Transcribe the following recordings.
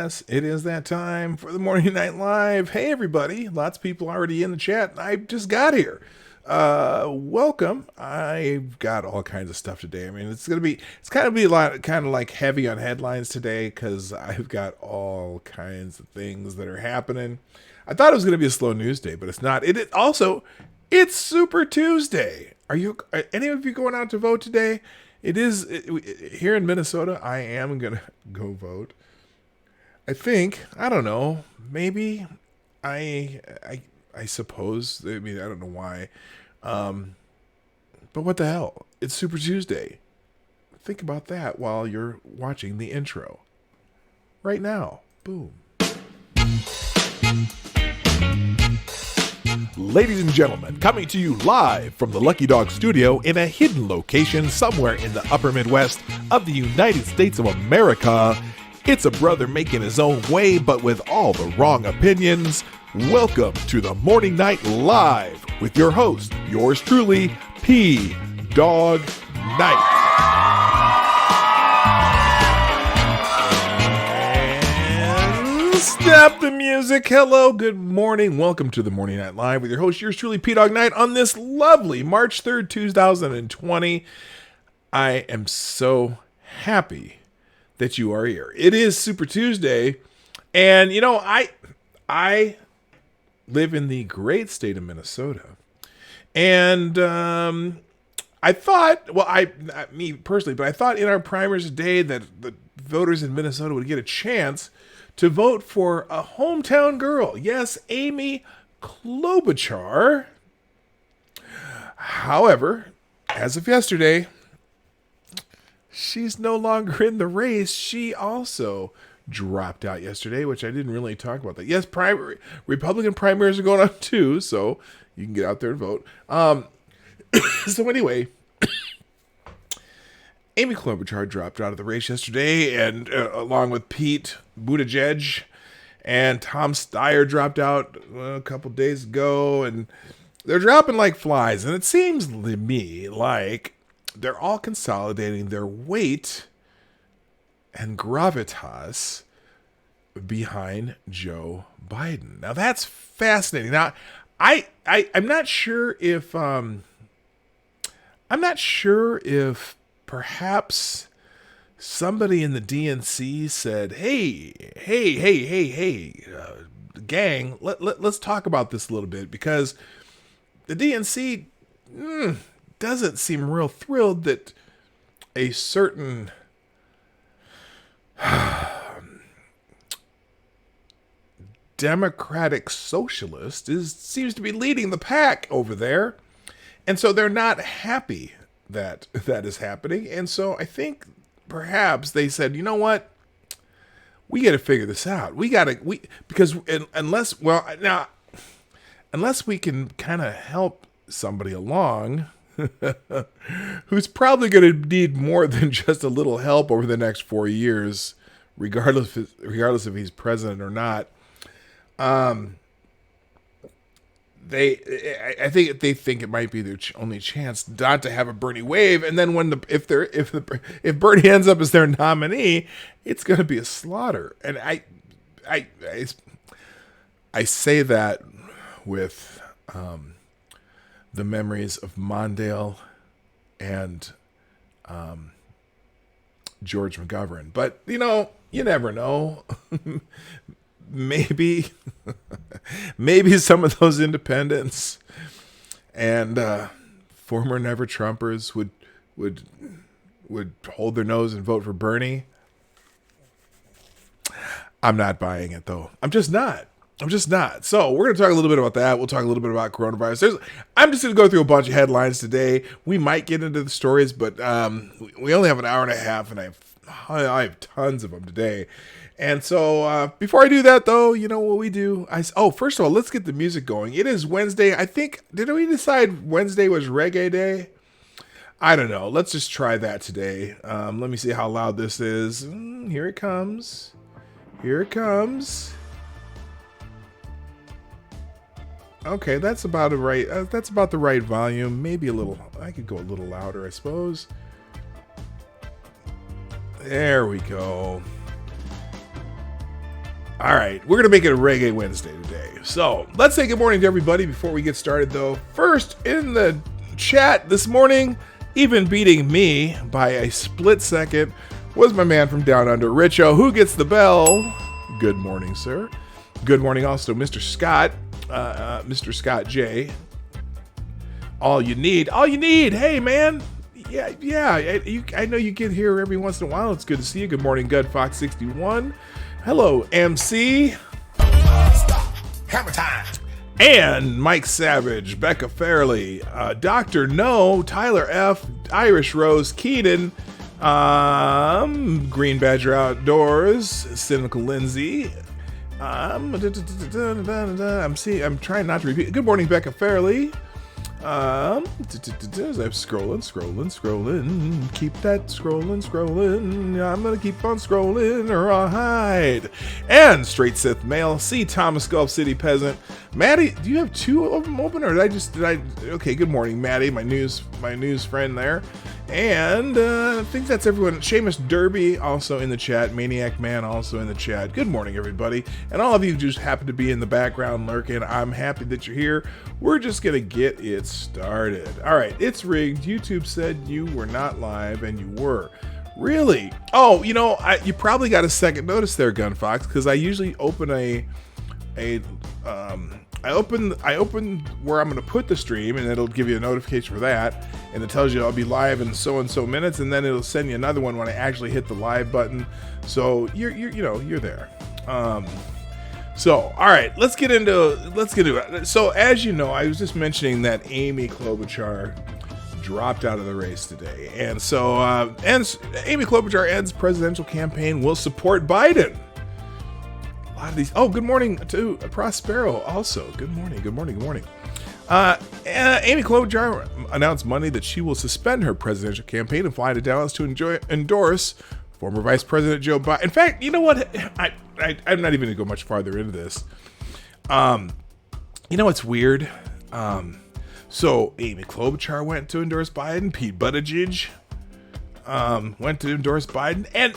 Yes, it is that time for the Morning Night Live. Hey, everybody. Lots of people already in the chat. I just got here. Welcome. I've got all kinds of stuff today. I mean, it's kind of be a lot, kind of like heavy on headlines today because I've got all kinds of things that are happening. I thought it was going to be a slow news day, but it's not. It's Super Tuesday. Are any of you going out to vote today? Here in Minnesota. I am gonna go vote. I don't know. Maybe I suppose. I mean, I don't know why. But what the hell? It's Super Tuesday. Think about that while you're watching the intro. Right now. Boom. Ladies and gentlemen, coming to you live from the Lucky Dog Studio in a hidden location somewhere in the upper Midwest of the United States of America, it's a brother making his own way but with all the wrong opinions. Welcome to the Morning Night Live with your host, yours truly, P. Dog Night. Stop the music. Hello, good morning. Welcome to the Morning Night Live with your host, yours truly, P-Dog Night, on this lovely March 3rd, 2020. I am so happy that you are here. It is Super Tuesday, and you know, I live in the great state of Minnesota, and I thought, well, not me personally, but I thought in our primaries today that the voters in Minnesota would get a chance to vote for a hometown girl. Yes, Amy Klobuchar. However, as of yesterday, she's no longer in the race. She also dropped out yesterday, which I didn't really talk about that. Yes, Republican primaries are going on too, so you can get out there and vote. So anyway, Amy Klobuchar dropped out of the race yesterday, and along with Pete Buttigieg, and Tom Steyer dropped out a couple days ago, and they're dropping like flies. And it seems to me like they're all consolidating their weight and gravitas behind Joe Biden. Now that's fascinating. Now, I'm not sure if perhaps somebody in the DNC said, hey, gang, let's talk about this a little bit, because the DNC doesn't seem real thrilled that a certain Democratic socialist seems to be leading the pack over there. And so they're not happy that is happening. And so I think perhaps they said, you know what? We got to figure this out. Because unless we can kind of help somebody along who's probably going to need more than just a little help over the next 4 years, regardless if he's president or not. I think they think it might be their only chance not to have a Bernie wave, and then if Bernie ends up as their nominee, it's going to be a slaughter. And I say that with the memories of Mondale and George McGovern, but you never know. Maybe some of those independents and former Never Trumpers would hold their nose and vote for Bernie. I'm not buying it, though. I'm just not. So we're going to talk a little bit about that. We'll talk a little bit about coronavirus. I'm just going to go through a bunch of headlines today. We might get into the stories, but we only have an hour and a half, and I have tons of them today. And so before I do that, though, you know what we do? First of all, let's get the music going. It is Wednesday. I think, did we decide Wednesday was reggae day? I don't know. Let's just try that today. Let me see how loud this is. Here it comes. Okay, that's about the right volume. Maybe I could go a little louder, I suppose. There we go. All right, we're going to make it a Reggae Wednesday today. So let's say good morning to everybody before we get started, though. First in the chat this morning, even beating me by a split second, was my man from down under, Richo. Who gets the bell? Good morning, sir. Good morning also, Mr. Scott. Mr. Scott J. All you need. Hey, man. Yeah. I know you get here every once in a while. It's good to see you. Good morning, Good Fox 61. Hello, MC. Hammer time. And Mike Savage, Becca Fairley, Dr. No, Tyler F, Irish Rose, Keaton, Green Badger Outdoors, Cynical Lindsay. I'm trying not to repeat. Good morning, Becca Fairley. As I'm scrolling. Keep that scrolling. I'm gonna keep on scrolling or I'll hide. And Straight Sith Male, C. Thomas Gulf City Peasant. Maddie, do you have two of them open or did I? Okay, good morning, Maddie, my news friend there. And I think that's everyone. Seamus Derby also in the chat. Maniac Man also in the chat. Good morning, everybody. And all of you who just happen to be in the background lurking, I'm happy that you're here. We're just going to get it started. All right, it's rigged. YouTube said you were not live, and you were. Really? Oh, you probably got a second notice there, Gunfox, because I usually open I open where I'm going to put the stream, and it'll give you a notification for that, and it tells you I'll be live in so and so minutes, and then it'll send you another one when I actually hit the live button. So you're there. So all right, let's get into it. So as you know, I was just mentioning that Amy Klobuchar dropped out of the race today, and so Amy Klobuchar ends presidential campaign, will support Biden. A lot of these. Oh, good morning to Prospero also. Good morning. Amy Klobuchar announced Monday that she will suspend her presidential campaign and fly to Dallas to endorse former Vice President Joe Biden. In fact, you know what? I'm not even going to go much farther into this. It's weird. So Amy Klobuchar went to endorse Biden. Pete Buttigieg went to endorse Biden. And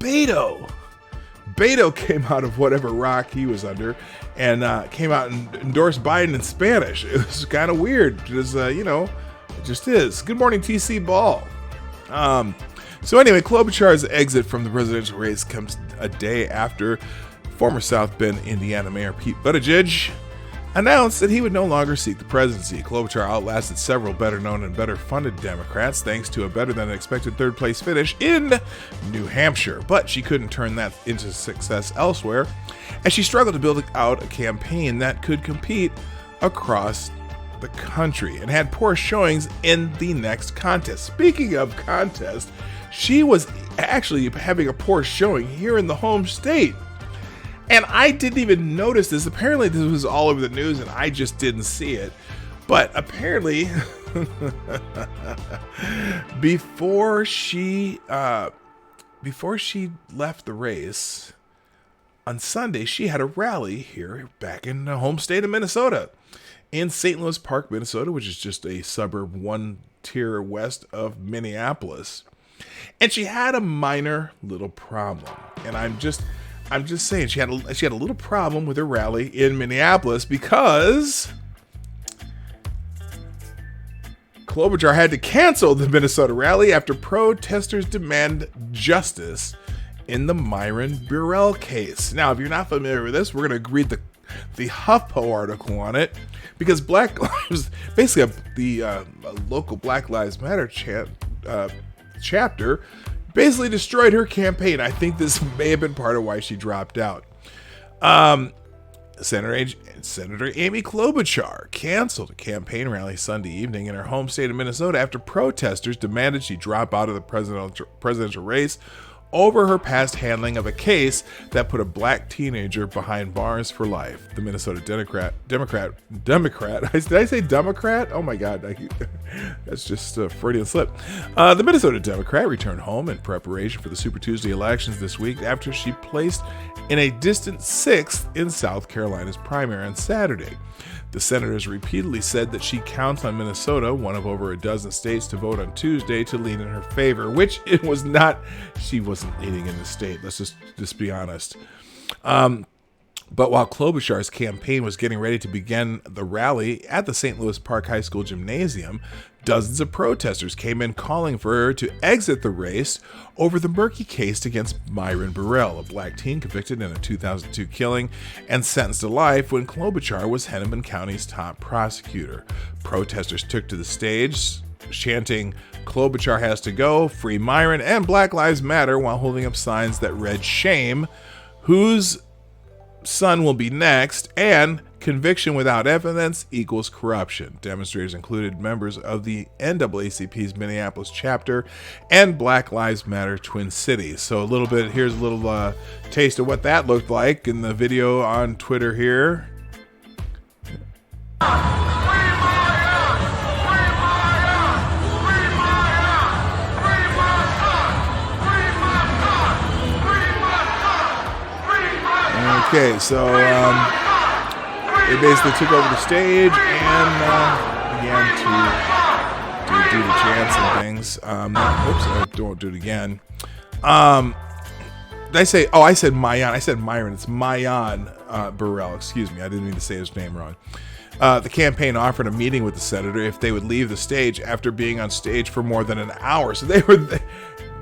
Beto came out of whatever rock he was under and came out and endorsed Biden in Spanish. It was kind of weird. Just, it just is. Good morning, TC Ball. So anyway, Klobuchar's exit from the presidential race comes a day after former South Bend, Indiana Mayor Pete Buttigieg announced that he would no longer seek the presidency. Klobuchar outlasted several better-known and better-funded Democrats thanks to a better-than-expected third-place finish in New Hampshire, but she couldn't turn that into success elsewhere, as she struggled to build out a campaign that could compete across the country and had poor showings in the next contest. Speaking of contest, she was actually having a poor showing here in the home state. And I didn't even notice this. Apparently this was all over the news and I just didn't see it. But apparently before she left the race on Sunday, she had a rally here back in the home state of Minnesota in St. Louis Park, Minnesota, which is just a suburb 1 tier west of Minneapolis. And she had a minor little problem. And I'm just saying she had a little problem with her rally in Minneapolis because Klobuchar had to cancel the Minnesota rally after protesters demand justice in the Myron Burrell case. Now, if you're not familiar with this, we're going to read the HuffPo article on it because Black Lives, basically the local Black Lives Matter chapter, basically destroyed her campaign. I think this may have been part of why she dropped out. Senator Amy Klobuchar canceled a campaign rally Sunday evening in her home state of Minnesota after protesters demanded she drop out of the presidential race over her past handling of a case that put a black teenager behind bars for life. The Minnesota Democrat. Did I say Democrat? Oh my God. That's just a Freudian slip. The Minnesota Democrat returned home in preparation for the Super Tuesday elections this week after she placed in a distant 6th in South Carolina's primary on Saturday. The senators repeatedly said that she counts on Minnesota, one of over a dozen states, to vote on Tuesday to lean in her favor, which it was not. She wasn't leaning in the state. Let's just be honest. But while Klobuchar's campaign was getting ready to begin the rally at the St. Louis Park High School gymnasium, dozens of protesters came in calling for her to exit the race over the murky case against Myron Burrell, a black teen convicted in a 2002 killing and sentenced to life when Klobuchar was Hennepin County's top prosecutor. Protesters took to the stage, chanting, "Klobuchar has to go, free Myron, and Black Lives Matter," while holding up signs that read, "Shame, whose son will be next," and "Conviction without evidence equals corruption." Demonstrators included members of the NAACP's Minneapolis chapter and Black Lives Matter Twin Cities. So here's a little taste of what that looked like in the video on Twitter here. Okay, so they basically took over the stage and began to do the chants and things. Oops, I don't do it again. Did I say? Oh, I said Mayan. I said Myron. It's Mayan Burrell. Excuse me. I didn't mean to say his name wrong. The campaign offered a meeting with the senator if they would leave the stage after being on stage for more than an hour. So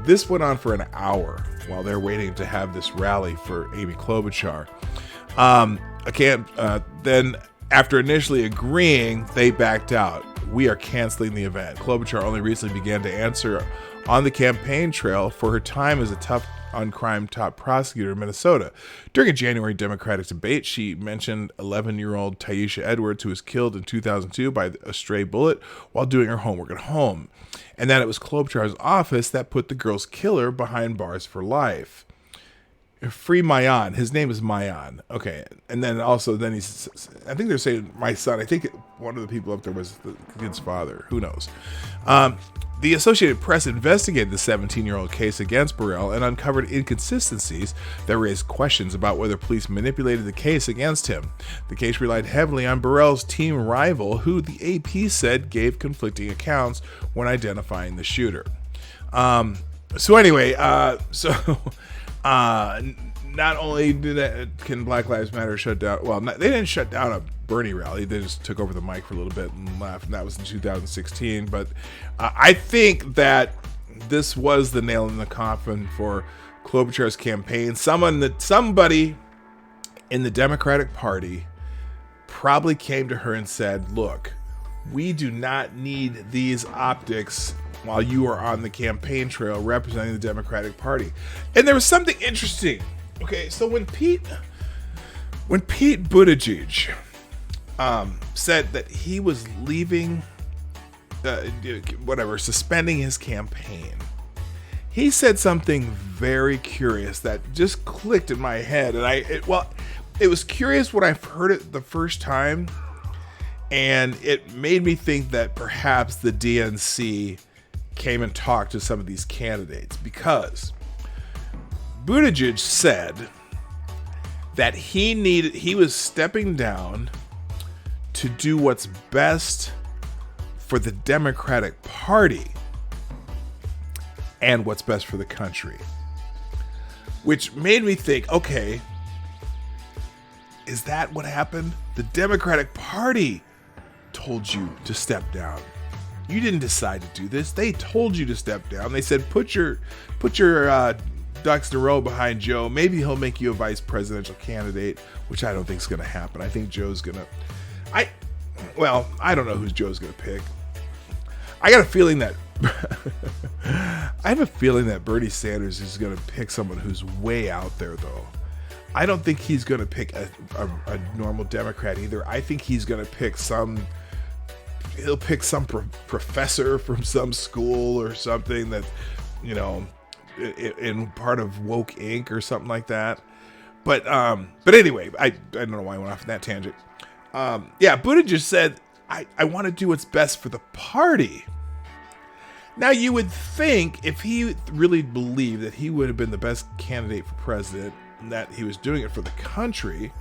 this went on for an hour while they're waiting to have this rally for Amy Klobuchar. Then, after initially agreeing, they backed out. "We are canceling the event." Klobuchar only recently began to answer on the campaign trail for her time as a tough on crime top prosecutor in Minnesota. During a January Democratic debate, she mentioned 11-year-old Taisha Edwards, who was killed in 2002 by a stray bullet while doing her homework at home, and that it was Klobuchar's office that put the girl's killer behind bars for life. Free Mayan. His name is Mayan. Okay. And then he's, I think they're saying my son. I think one of the people up there was the kid's father. Who knows? The Associated Press investigated the 17-year-old case against Burrell and uncovered inconsistencies that raised questions about whether police manipulated the case against him. The case relied heavily on Burrell's team rival, who the AP said gave conflicting accounts when identifying the shooter. Not only can Black Lives Matter shut down, they didn't shut down a Bernie rally. They just took over the mic for a little bit and left, and that was in 2016. But I think that this was the nail in the coffin for Klobuchar's campaign. Somebody in the Democratic Party probably came to her and said, "Look, we do not need these optics while you are on the campaign trail representing the Democratic Party." And there was something interesting. Okay, so when Pete Buttigieg said that he was leaving, suspending his campaign, he said something very curious that just clicked in my head. And it was curious when I heard it the first time, and it made me think that perhaps the DNC came and talked to some of these candidates, because Buttigieg said that he was stepping down to do what's best for the Democratic Party and what's best for the country, which made me think, okay, is that what happened? The Democratic Party told you to step down. You didn't decide to do this. They told you to step down. They said, put your ducks in a row behind Joe. Maybe he'll make you a vice presidential candidate, which I don't think is going to happen. I think Joe's going to... I don't know who Joe's going to pick. I got a feeling that... I have a feeling that Bernie Sanders is going to pick someone who's way out there, though. I don't think he's going to pick a normal Democrat either. I think he's going to pick he'll pick some professor from some school or something that, in part of Woke Inc. or something like that. But anyway, I don't know why I went off on that tangent. Buttigieg said, I want to do what's best for the party. Now, you would think if he really believed that he would have been the best candidate for president and that he was doing it for the country,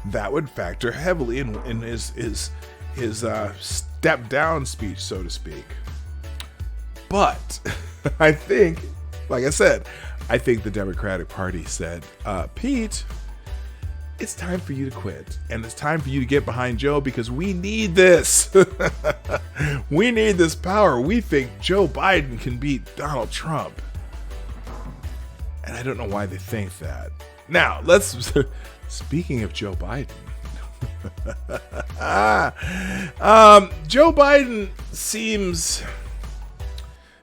that would factor heavily in his step down speech, so to speak. But I think, like I said, I think the Democratic Party said, Pete, it's time for you to quit. And it's time for you to get behind Joe because we need this. We need this power. We think Joe Biden can beat Donald Trump. And I don't know why they think that. Now, speaking of Joe Biden. Joe Biden seems...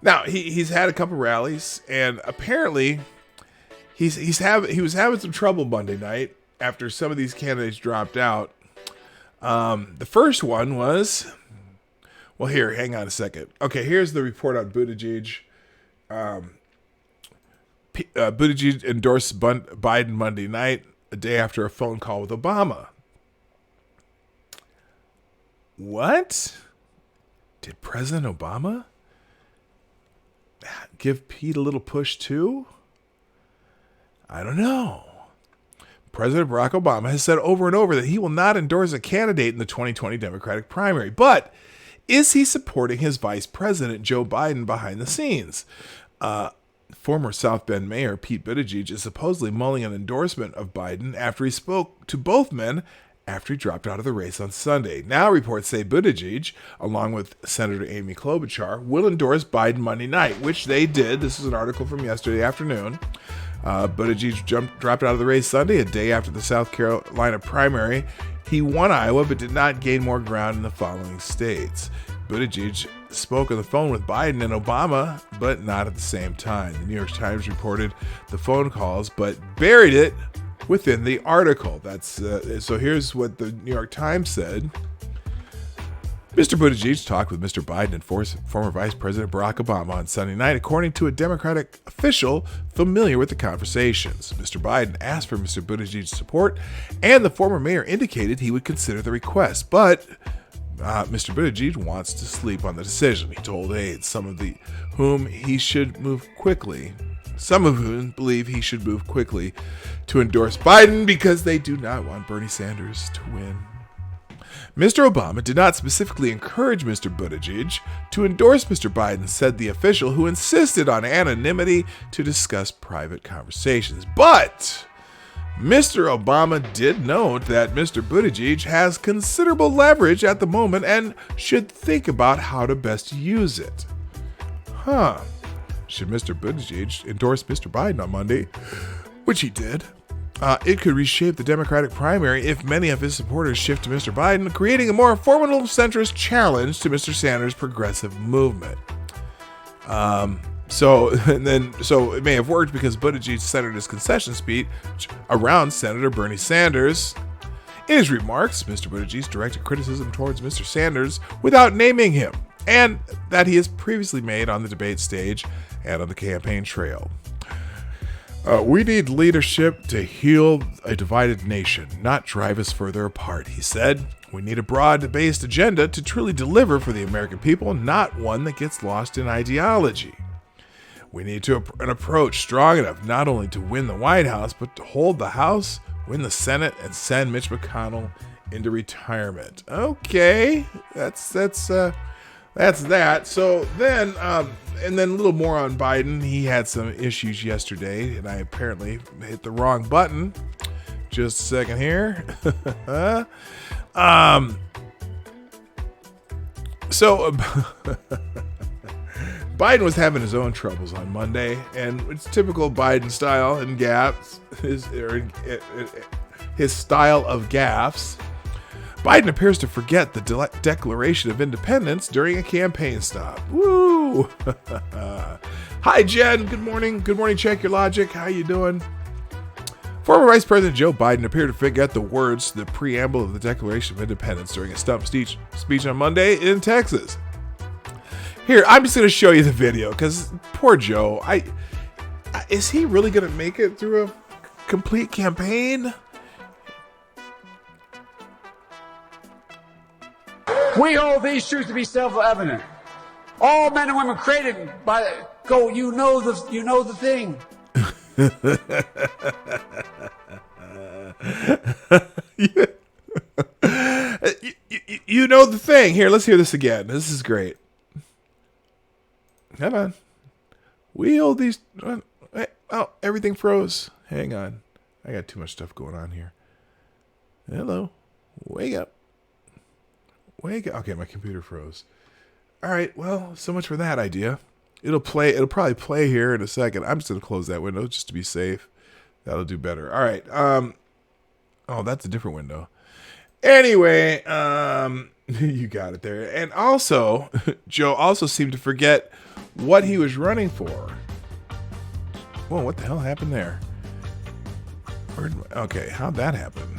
Now, he's had a couple rallies, and apparently he was having some trouble Monday night after some of these candidates dropped out. The first one was... Well, here, hang on a second. Okay, here's the report on Buttigieg. Buttigieg endorsed Biden Monday night, a day after a phone call with Obama. What? Did President Obama give Pete a little push too? I don't know. President Barack Obama has said over and over that he will not endorse a candidate in the 2020 Democratic primary. But is he supporting his vice president, Joe Biden, behind the scenes? Former South Bend Mayor Pete Buttigieg is supposedly mulling an endorsement of Biden after he spoke to both men after he dropped out of the race on Sunday. Now reports say Buttigieg, along with Senator Amy Klobuchar, will endorse Biden Monday night, which they did. This is an article from yesterday afternoon. Buttigieg dropped out of the race Sunday, a day after the South Carolina primary. He won Iowa, but did not gain more ground in the following states. Buttigieg spoke on the phone with Biden and Obama, but not at the same time. The New York Times reported the phone calls, but buried it within the article. So here's what the New York Times said. Mr. Buttigieg talked with Mr. Biden and former Vice President Barack Obama on Sunday night, according to a Democratic official familiar with the conversations. Mr. Biden asked for Mr. Buttigieg's support, and the former mayor indicated he would consider the request, but Mr. Buttigieg wants to sleep on the decision. He told aides, some of whom believe he should move quickly to endorse Biden because they do not want Bernie Sanders to win. Mr. Obama did not specifically encourage Mr. Buttigieg to endorse Mr. Biden, said the official, who insisted on anonymity to discuss private conversations. But Mr. Obama did note that Mr. Buttigieg has considerable leverage at the moment and should think about how to best use it. Should Mr. Buttigieg endorse Mr. Biden on Monday, which he did, it could reshape the Democratic primary if many of his supporters shift to Mr. Biden, creating a more formidable centrist challenge to Mr. Sanders' progressive movement. So it may have worked because Buttigieg centered his concession speech around Senator Bernie Sanders. In his remarks, Mr. Buttigieg directed criticism towards Mr. Sanders without naming him, and that he has previously made on the debate stage and on the campaign trail. We need leadership to heal a divided nation, not drive us further apart, he said. We need a broad-based agenda to truly deliver for the American people, not one that gets lost in ideology. We need an approach strong enough not only to win the White House, but to hold the House, win the Senate, and send Mitch McConnell into retirement. Okay, that's that. So then, and then a little more on Biden. He had some issues yesterday, and I apparently hit the wrong button. Just a second here. Biden was having his own troubles on Monday, and it's typical Biden style and gaffes, his style of gaffes. Biden appears to forget the Declaration of Independence during a campaign stop. Woo! Hi, Jen. Good morning. Good morning. Check your logic. How you doing? Former Vice President Joe Biden appeared to forget the words to the preamble of the Declaration of Independence during a stump speech on Monday in Texas. Here, I'm just going to show you the video because poor Joe. Is he really going to make it through a complete campaign? We hold these truths to be self-evident. All men and women created by go. You know the thing. You know the thing. Here, let's hear this again. This is great. Come on. We hold these. Oh, everything froze. Hang on. I got too much stuff going on here. Hello. Wake up. Wake up. Okay, my computer froze. All right, well, so much for that idea. It'll probably play here in a second. I'm just going to close that window just to be safe. That'll do better. All right. Oh, that's a different window. Anyway, you got it there. And also, Joe also seemed to forget what he was running for. Whoa, what the hell happened there? Okay, how'd that happen?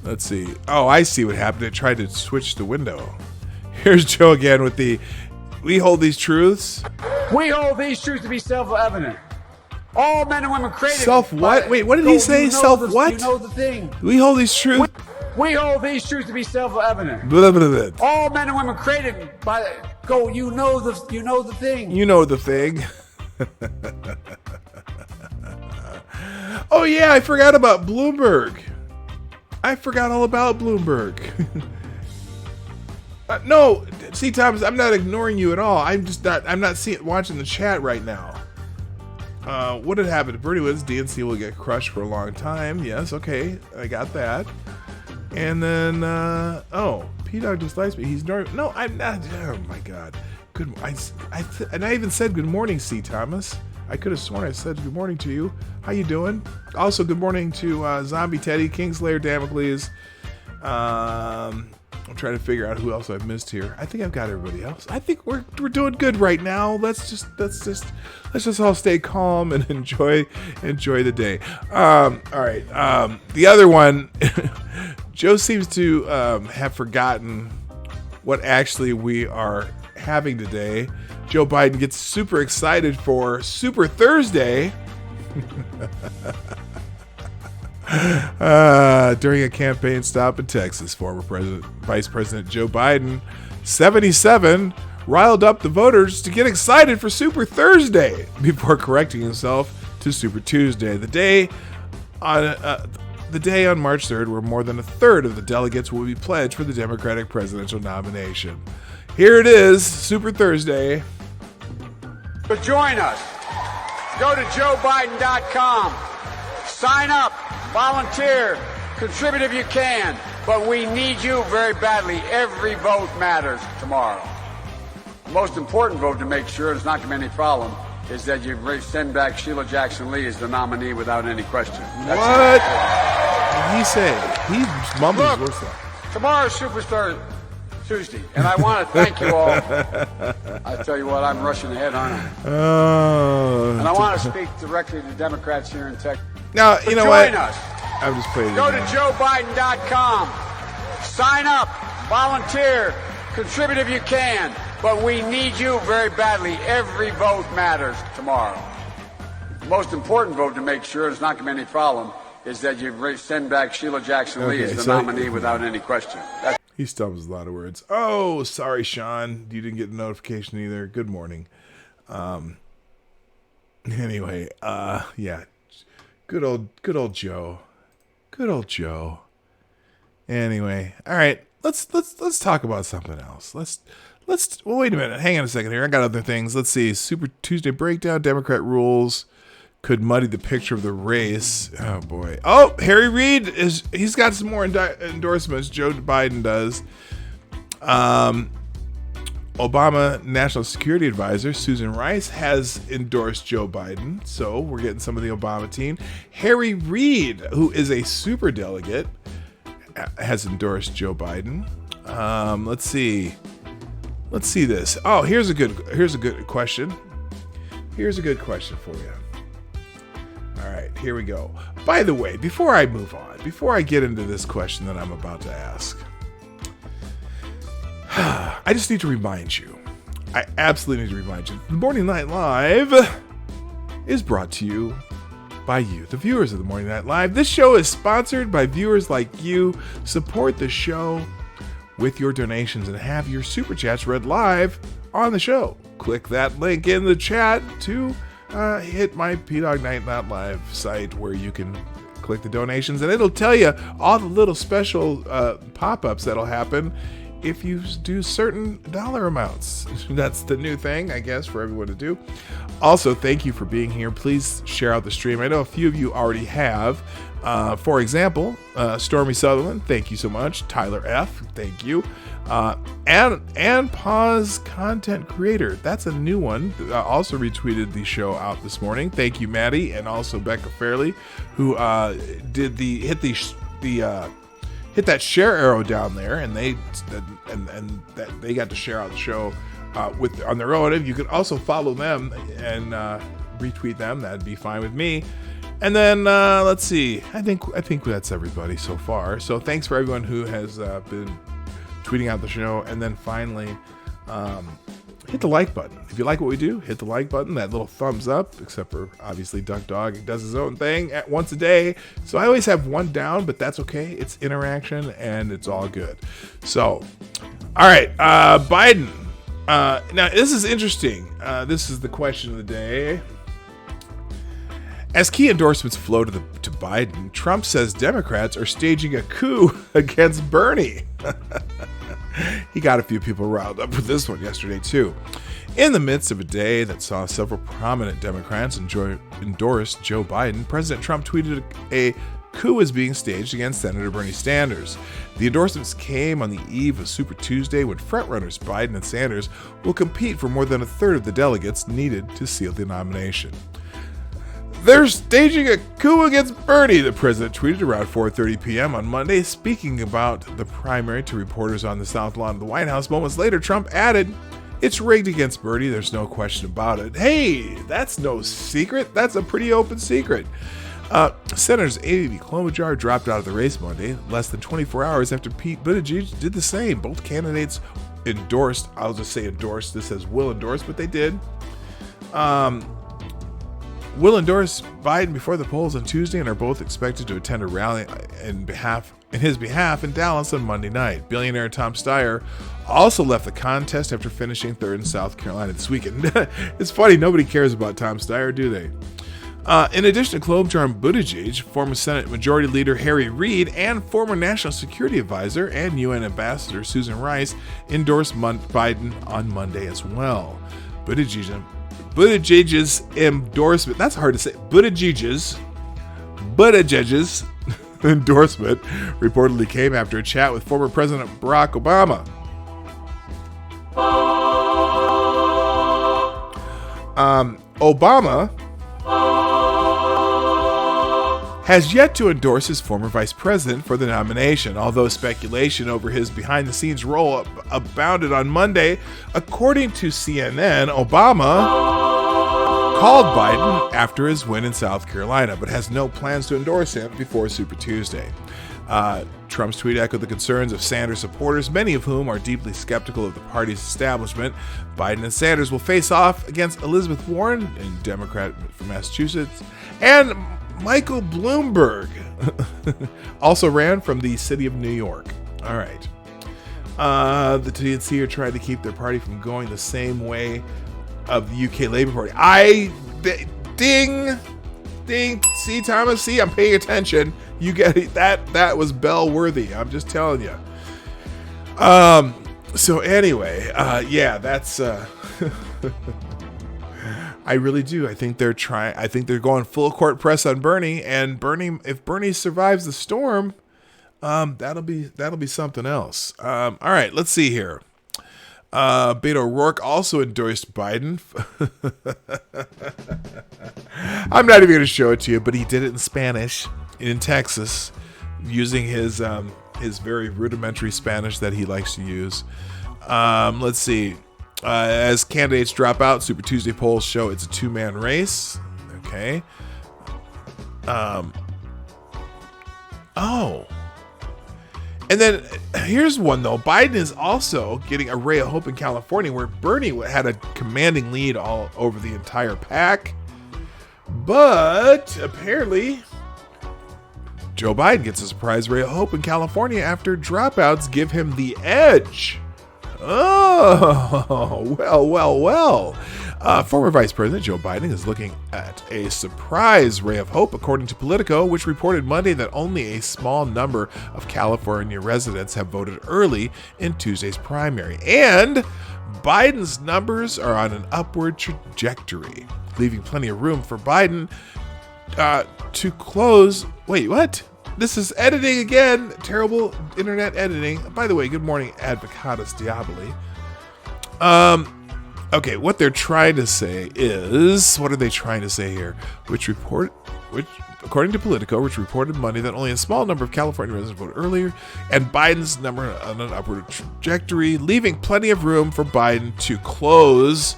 Let's see. Oh, I see what happened. It tried to switch the window. Here's Joe again with the, we hold these truths. We hold these truths to be self-evident. All men and women created. Self what? Wait, what did he say? Self what? You know the thing. We hold these truths. We hold these truths to be self-evident. Blah, blah, blah. All men and women created by go. You know the thing. You know the thing. Oh yeah, I forgot about Bloomberg. I forgot all about Bloomberg. No, see, Thomas, I'm not ignoring you at all. I'm not watching the chat right now. What had happened? Bernie wins. DNC will get crushed for a long time. Yes, okay, I got that. And then, P-Dog dislikes me. He's no, I'm not. Oh my God. Good. And I even said good morning, C. Thomas. I could have sworn I said good morning to you. How you doing? Also, good morning to Zombie Teddy, Kingslayer, Damocles. I'm trying to figure out who else I've missed here. I think I've got everybody else. I think we're doing good right now. Let's just all stay calm and enjoy the day. All right. The other one, Joe seems to have forgotten what actually we are having today. Joe Biden gets super excited for Super Thursday. During a campaign stop in Texas, former Vice President Joe Biden, 77, riled up the voters to get excited for Super Thursday before correcting himself to Super Tuesday, the day on March 3rd where more than a third of the delegates will be pledged for the Democratic presidential nomination. Here it is, Super Thursday. But join us. Go to joebiden.com. Sign up. Volunteer, contribute if you can, but we need you very badly. Every vote matters tomorrow. The most important vote to make sure it's not going to be any problem is that you send back Sheila Jackson Lee as the nominee without any question. What did he say? He mumbles. Look, tomorrow's Super Tuesday, and I want to thank you all. I tell you what, I'm rushing ahead, aren't I? And I want to speak directly to Democrats here in Texas. Now, you know what? Join us. I'm just playing. Go to joebiden.com. Sign up. Volunteer. Contribute if you can. But we need you very badly. Every vote matters tomorrow. The most important vote to make sure it's not going to be any problem is that you send back Sheila Jackson Lee as the nominee without any question. He stumbles a lot of words. Oh, sorry, Sean. You didn't get a notification either. Good morning. Anyway, yeah. Good old Joe. Good old Joe. Anyway, all right. Let's talk about something else. Well, wait a minute. Hang on a second here. I got other things. Let's see. Super Tuesday breakdown. Democrat rules could muddy the picture of the race. Oh boy. Oh, Harry Reid he's got some more endorsements. Joe Biden does. Obama National Security Advisor Susan Rice has endorsed Joe Biden, so we're getting some of the Obama team. Harry Reid, who is a super delegate, has endorsed Joe Biden. Let's see this. Oh, here's a good question. Here's a good question for you. All right, here we go. By the way, before I move on, before I get into this question that I'm about to ask, I just need to remind you. I absolutely need to remind you. The Morning Night Live is brought to you by you, the viewers of the Morning Night Live. This show is sponsored by viewers like you. Support the show with your donations and have your super chats read live on the show. Click that link in the chat to hit my P-Dog Night Live site where you can click the donations and it'll tell you all the little special pop-ups that'll happen if you do certain dollar amounts. That's the new thing, I guess, for everyone to do. Also, thank you for being here. Please share out the stream. I know a few of you already have. For example, Stormy Sutherland, thank you so much. Tyler F, thank you. And Pause Content Creator, that's a new one. Also retweeted the show out this morning. Thank you, Maddie, and also Becca Fairley, who did hit that share arrow down there, and they got to share out the show on their own. And you could also follow them and retweet them. That'd be fine with me. And then let's see. I think that's everybody so far. So thanks for everyone who has been tweeting out the show. And then finally, hit the like button. If you like what we do, hit the like button. That little thumbs up, except for obviously Duck Dog. He does his own thing once a day. So I always have one down, but that's okay. It's interaction and it's all good. So, all right, Biden. Now this is interesting. This is the question of the day. As key endorsements flow to Biden, Trump says Democrats are staging a coup against Bernie. He got a few people riled up with this one yesterday, too. In the midst of a day that saw several prominent Democrats endorse Joe Biden, President Trump tweeted a coup is being staged against Senator Bernie Sanders. The endorsements came on the eve of Super Tuesday, when frontrunners Biden and Sanders will compete for more than a third of the delegates needed to seal the nomination. They're staging a coup against Bernie, the president tweeted around 4:30 p.m. on Monday, speaking about the primary to reporters on the South Lawn of the White House. Moments later, Trump added, "It's rigged against Bernie, there's no question about it." Hey, that's no secret. That's a pretty open secret. Senators Amy Klobuchar dropped out of the race Monday, less than 24 hours after Pete Buttigieg did the same. Both candidates endorsed, I'll just say endorsed, this says will endorse, but they did. Will endorse Biden before the polls on Tuesday and are both expected to attend a rally in his behalf in Dallas on Monday night. Billionaire Tom Steyer also left the contest after finishing third in South Carolina this weekend. It's funny, nobody cares about Tom Steyer, do they? In addition to Klobuchar and Buttigieg, former Senate Majority Leader Harry Reid and former National Security Advisor and UN Ambassador Susan Rice endorsed Biden on Monday as well. Buttigieg's endorsement, that's hard to say, Buttigieg's endorsement reportedly came after a chat with former President Barack Obama. Obama has yet to endorse his former vice president for the nomination, although speculation over his behind-the-scenes role abounded on Monday. According to CNN, Obama called Biden after his win in South Carolina, but has no plans to endorse him before Super Tuesday. Trump's tweet echoed the concerns of Sanders supporters, many of whom are deeply skeptical of the party's establishment. Biden and Sanders will face off against Elizabeth Warren, a Democrat from Massachusetts, and Michael Bloomberg, also ran from the city of New York. All right. The TNC are trying to keep their party from going the same way of the UK Labour Party. Ding. See, Thomas, see, I'm paying attention. You get it. That was bell worthy. I'm just telling you. So anyway, yeah, that's. I really do. I think they're going full court press on Bernie, and if Bernie survives the storm, that'll be something else. All right, let's see here. Beto O'Rourke also endorsed Biden. I'm not even going to show it to you, but he did it in Spanish in Texas, using his very rudimentary Spanish that he likes to use. Let's see. As candidates drop out, Super Tuesday polls show it's a two-man race. Okay. And then here's one, though. Biden is also getting a ray of hope in California, where Bernie had a commanding lead all over the entire pack. But apparently, Joe Biden gets a surprise ray of hope in California after dropouts give him the edge. Oh, well. Former Vice President Joe Biden is looking at a surprise ray of hope, according to Politico, which reported Monday that only a small number of California residents have voted early in Tuesday's primary. And Biden's numbers are on an upward trajectory, leaving plenty of room for Biden to close. Wait, what? This is editing again. Terrible internet editing. By the way, good morning, Advocatus Diaboli. Okay, what they're trying to say is, what are they trying to say here? Which, according to Politico, which reported Monday that only a small number of California residents voted earlier, and Biden's number on an upward trajectory, leaving plenty of room for Biden to close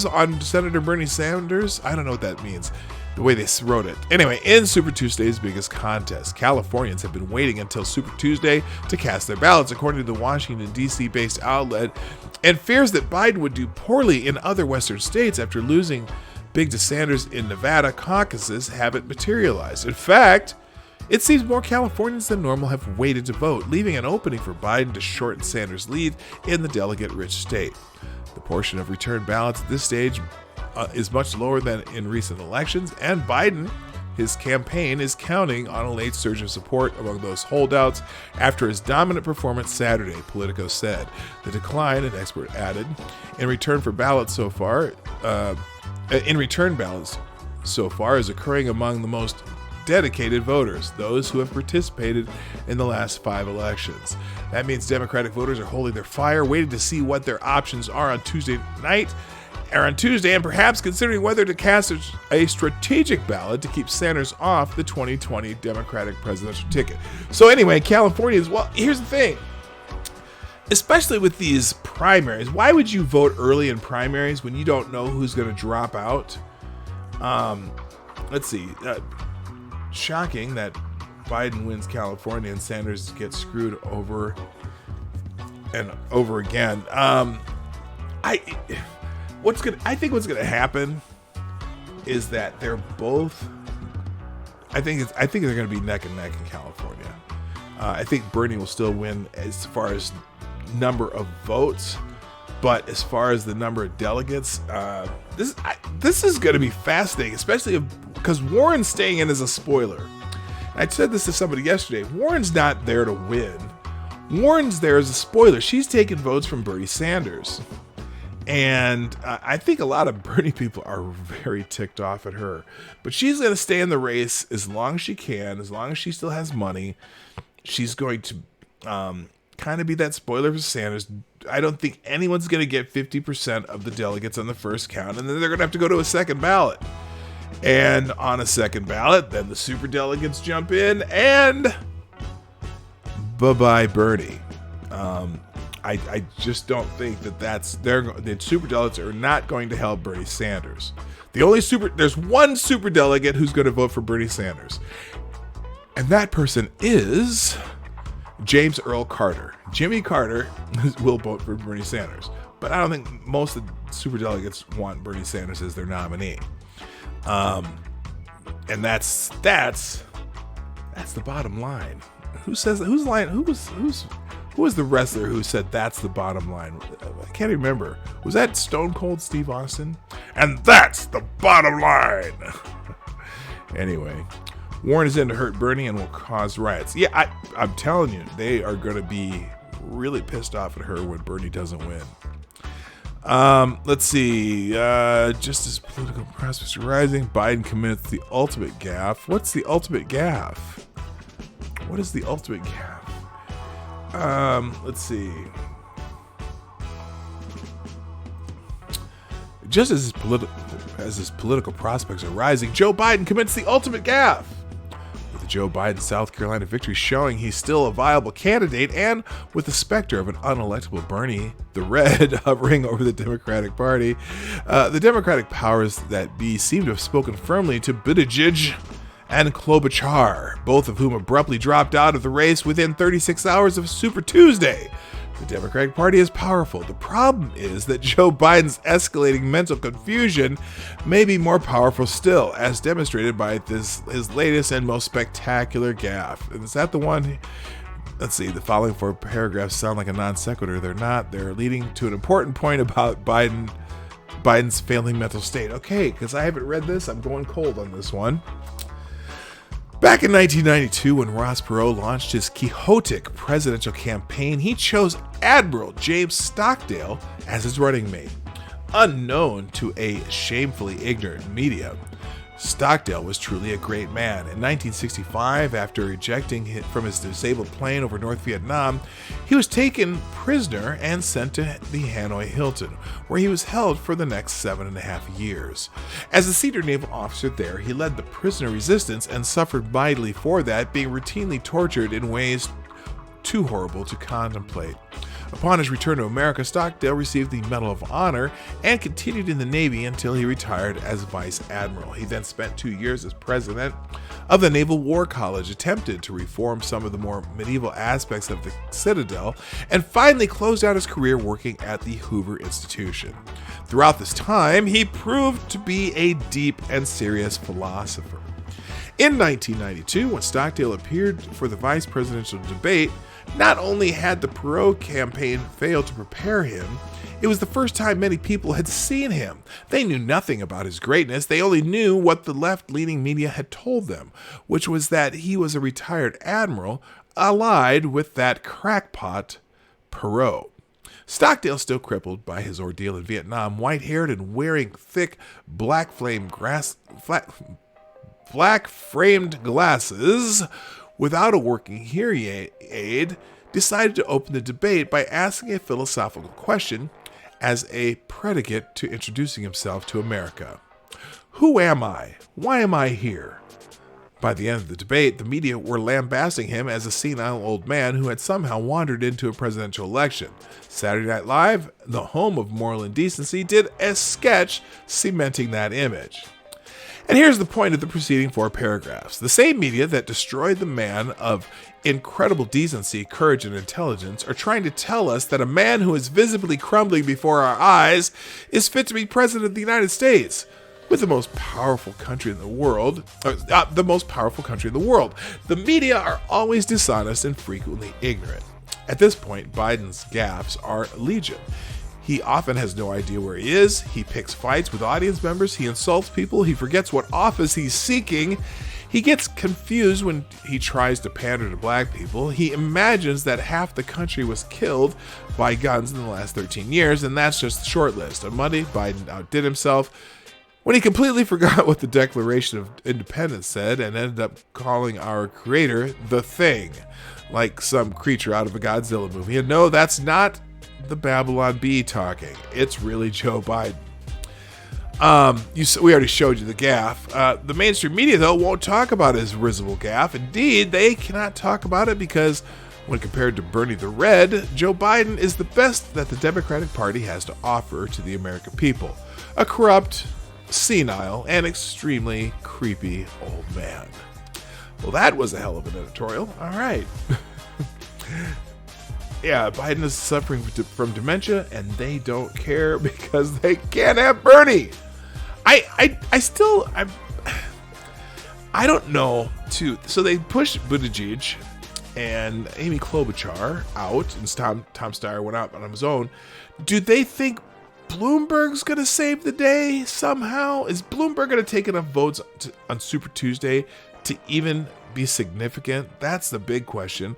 on Senator Bernie Sanders. I don't know what that means, the way they wrote it. Anyway, in Super Tuesday's biggest contest, Californians have been waiting until Super Tuesday to cast their ballots, according to the Washington, D.C. based outlet, and fears that Biden would do poorly in other Western states after losing big to Sanders in Nevada caucuses haven't materialized. In fact, it seems more Californians than normal have waited to vote, leaving an opening for Biden to shorten Sanders' lead in the delegate-rich state. The portion of return ballots at this stage is much lower than in recent elections, and Biden, his campaign, is counting on a late surge of support among those holdouts after his dominant performance Saturday, Politico said. The decline, an expert added, in return ballots so far is occurring among the most dedicated voters, those who have participated in the last 5 elections. That means Democratic voters are holding their fire, waiting to see what their options are on Tuesday, and perhaps considering whether to cast a strategic ballot to keep Sanders off the 2020 Democratic presidential ticket. So anyway, Californians, well, here's the thing. Especially with these primaries, why would you vote early in primaries when you don't know who's going to drop out? Let's see. Shocking that Biden wins California and Sanders gets screwed over and over again. I think what's gonna happen is that they're both. I think they're gonna be neck and neck in California. I think Bernie will still win as far as number of votes, but as far as the number of delegates, this is gonna be fascinating, especially because Warren's staying in as a spoiler. I said this to somebody yesterday. Warren's not there to win. Warren's there as a spoiler. She's taking votes from Bernie Sanders. And I think a lot of Bernie people are very ticked off at her. But she's going to stay in the race as long as she can, as long as she still has money. She's going to kind of be that spoiler for Sanders. I don't think anyone's going to get 50% of the delegates on the first count, and then they're going to have to go to a second ballot. And on a second ballot, then the super delegates jump in, and bye-bye Bernie. I just don't think the super delegates are not going to help Bernie Sanders. There's one super delegate who's going to vote for Bernie Sanders, and that person is James Earl Carter. Jimmy Carter will vote for Bernie Sanders, but I don't think most of the super delegates want Bernie Sanders as their nominee. And that's the bottom line. Who says whose line? Who was the wrestler who said that's the bottom line? I can't remember. Was that Stone Cold Steve Austin? And that's the bottom line. Anyway, Warren is in to hurt Bernie and will cause riots. Yeah, I'm telling you, they are going to be really pissed off at her when Bernie doesn't win. Let's see. Just as political prospects are rising, Biden commits the ultimate gaffe. What's the ultimate gaffe? What is the ultimate gaffe? Let's see. Just as his political prospects are rising, Joe Biden commits the ultimate gaffe. With the Joe Biden South Carolina victory showing he's still a viable candidate, and with the specter of an unelectable Bernie the Red hovering over the Democratic Party, the Democratic powers that be seem to have spoken firmly to Buttigieg and Klobuchar, both of whom abruptly dropped out of the race within 36 hours of Super Tuesday. The Democratic Party is powerful. The problem is that Joe Biden's escalating mental confusion may be more powerful still, as demonstrated by his latest and most spectacular gaffe. And is that the one? Let's see, the following 4 paragraphs sound like a non sequitur. They're not. They're leading to an important point about Biden's failing mental state. Okay, because I haven't read this, I'm going cold on this one. Back in 1992, when Ross Perot launched his quixotic presidential campaign, he chose Admiral James Stockdale as his running mate. Unknown to a shamefully ignorant media, Stockdale was truly a great man. In 1965, after ejecting from his disabled plane over North Vietnam, he was taken prisoner and sent to the Hanoi Hilton, where he was held for the next 7.5 years. As a senior naval officer there, he led the prisoner resistance and suffered mightily for that, being routinely tortured in ways too horrible to contemplate. Upon his return to America, Stockdale received the Medal of Honor and continued in the Navy until he retired as Vice Admiral. He then spent 2 years as president of the Naval War College, attempted to reform some of the more medieval aspects of the Citadel, and finally closed out his career working at the Hoover Institution. Throughout this time, he proved to be a deep and serious philosopher. In 1992, when Stockdale appeared for the vice presidential debate, not only had the Perot campaign failed to prepare him, it was the first time many people had seen him. They knew nothing about his greatness. They only knew what the left-leaning media had told them, which was that he was a retired admiral allied with that crackpot Perot. Stockdale, still crippled by his ordeal in Vietnam, white-haired and wearing thick black-framed glasses, without a working hearing aid, decided to open the debate by asking a philosophical question as a predicate to introducing himself to America. Who am I? Why am I here? By the end of the debate, the media were lambasting him as a senile old man who had somehow wandered into a presidential election. Saturday Night Live, the home of moral indecency, did a sketch cementing that image. And here's the point of the preceding 4 paragraphs. The same media that destroyed the man of incredible decency, courage, and intelligence are trying to tell us that a man who is visibly crumbling before our eyes is fit to be president of the United States, with the most powerful country in the world, The media are always dishonest and frequently ignorant. At this point, Biden's gaffes are legion. He often has no idea where he is. He picks fights with audience members. He insults people. He forgets what office he's seeking. He gets confused when he tries to pander to black people. He imagines that half the country was killed by guns in the last 13 years, and that's just the short list. On Monday, Biden outdid himself when he completely forgot what the Declaration of Independence said and ended up calling our creator the Thing, like some creature out of a Godzilla movie. And no, that's not the Babylon Bee talking. It's really Joe Biden. We already showed you the gaffe. The mainstream media, though, won't talk about his risible gaffe. Indeed, they cannot talk about it because when compared to Bernie the Red, Joe Biden is the best that the Democratic Party has to offer to the American people. A corrupt, senile, and extremely creepy old man. Well, that was a hell of an editorial. All right. Yeah, Biden is suffering from dementia, and they don't care because they can't have Bernie. I don't know, too. So they pushed Buttigieg and Amy Klobuchar out, and Tom Steyer went out on his own. Do they think Bloomberg's going to save the day somehow? Is Bloomberg going to take enough votes on Super Tuesday to even be significant? That's the big question.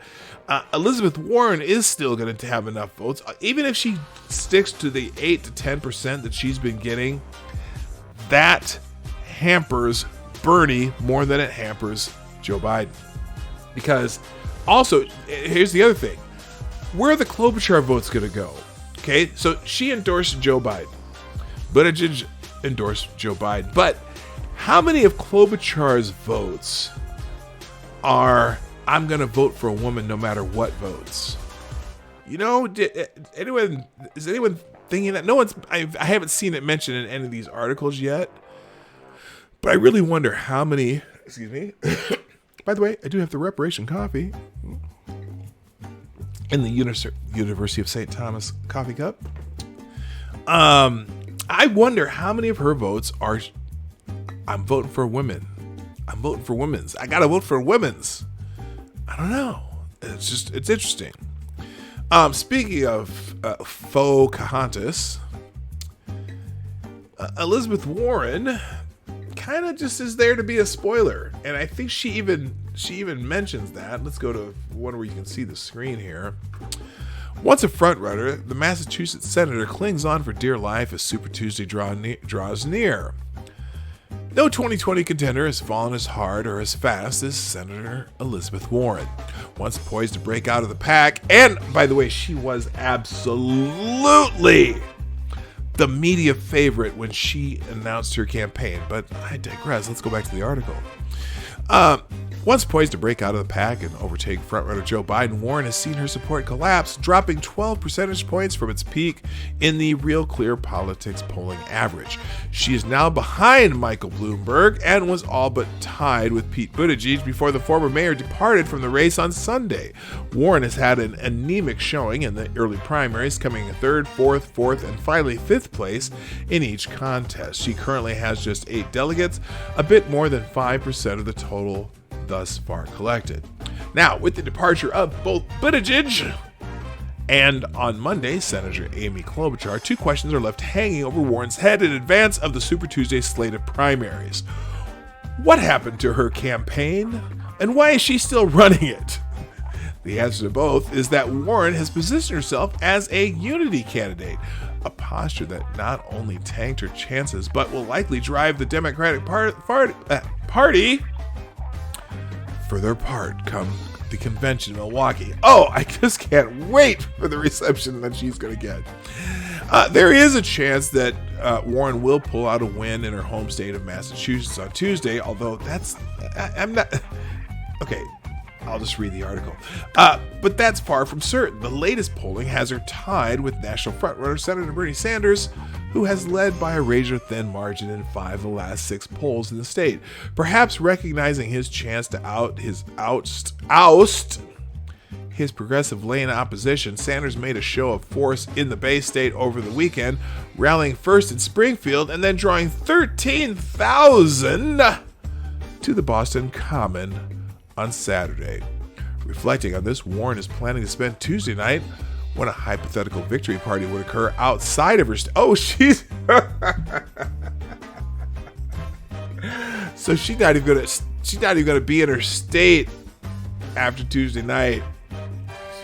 Elizabeth Warren is still going to have enough votes. Even if she sticks to the 8 to 10% that she's been getting, that hampers Bernie more than it hampers Joe Biden. Because also, here's the other thing. Where are the Klobuchar votes going to go? Okay, so she endorsed Joe Biden. Buttigieg endorsed Joe Biden. But how many of Klobuchar's votes are, I'm going to vote for a woman no matter what votes? You know, is anyone thinking that? No one's, I haven't seen it mentioned in any of these articles yet. But I really wonder how many, excuse me. By the way, I do have the reparation coffee in the University of St. Thomas coffee cup. I wonder how many of her votes are, I'm voting for women. I'm voting for women's. I gotta vote for women's. I don't know. it's interesting. Speaking of faux Pocahontas, Elizabeth Warren kind of just is there to be a spoiler, and I think she even mentions that. Let's go to one where you can see the screen here. Once a frontrunner, the Massachusetts senator clings on for dear life as Super Tuesday draws near. No 2020 contender has fallen as hard or as fast as Senator Elizabeth Warren. Once poised to break out of the pack, and by the way, she was absolutely the media favorite when she announced her campaign. But I digress. Let's go back to the article. Once poised to break out of the pack and overtake frontrunner Joe Biden, Warren has seen her support collapse, dropping 12 percentage points from its peak in the Real Clear Politics polling average. She is now behind Michael Bloomberg and was all but tied with Pete Buttigieg before the former mayor departed from the race on Sunday. Warren has had an anemic showing in the early primaries, coming in third, fourth, and finally fifth place in each contest. She currently has just 8 delegates, a bit more than 5% of the total thus far collected. Now, with the departure of both Buttigieg and on Monday, Senator Amy Klobuchar, 2 questions are left hanging over Warren's head in advance of the Super Tuesday slate of primaries. What happened to her campaign, and why is she still running it? The answer to both is that Warren has positioned herself as a unity candidate, a posture that not only tanked her chances, but will likely drive the Democratic Party further apart come the convention in Milwaukee. Oh, I just can't wait for the reception that she's going to get. There is a chance that Warren will pull out a win in her home state of Massachusetts on Tuesday, although I'm not... Okay, I'll just read the article. But that's far from certain. The latest polling has her tied with national frontrunner Senator Bernie Sanders, who has led by a razor-thin margin in 5 of the last 6 polls in the state. Perhaps recognizing his chance to oust his progressive lane opposition, Sanders made a show of force in the Bay State over the weekend, rallying first in Springfield and then drawing 13,000 to the Boston Common on Saturday. Reflecting on this, Warren is planning to spend Tuesday night when a hypothetical victory party would occur outside of her she's so she's not even gonna be in her state after Tuesday night.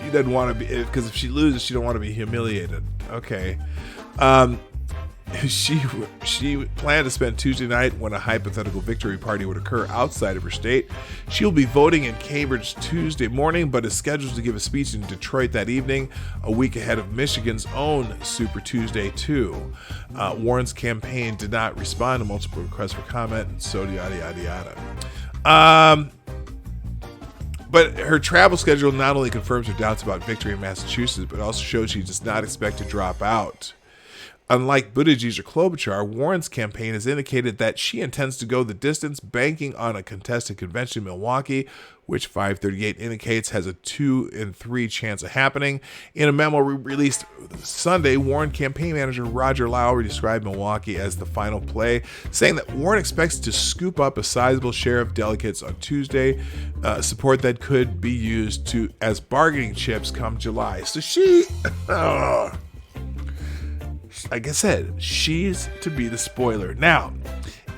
She doesn't want to be, because if she loses, she don't want to be humiliated. Okay. She planned to spend Tuesday night when a hypothetical victory party would occur outside of her state. She'll be voting in Cambridge Tuesday morning, but is scheduled to give a speech in Detroit that evening, a week ahead of Michigan's own Super Tuesday 2. Warren's campaign did not respond to multiple requests for comment, and so yada yada yada. But her travel schedule not only confirms her doubts about victory in Massachusetts, but also shows she does not expect to drop out. Unlike Buttigieg or Klobuchar, Warren's campaign has indicated that she intends to go the distance, banking on a contested convention in Milwaukee, which 538 indicates has a 2 in 3 chance of happening. In a memo released Sunday, Warren campaign manager Roger Lowry described Milwaukee as the final play, saying that Warren expects to scoop up a sizable share of delegates on Tuesday, support that could be used as bargaining chips come July. So she... like I said, she's to be the spoiler. Now,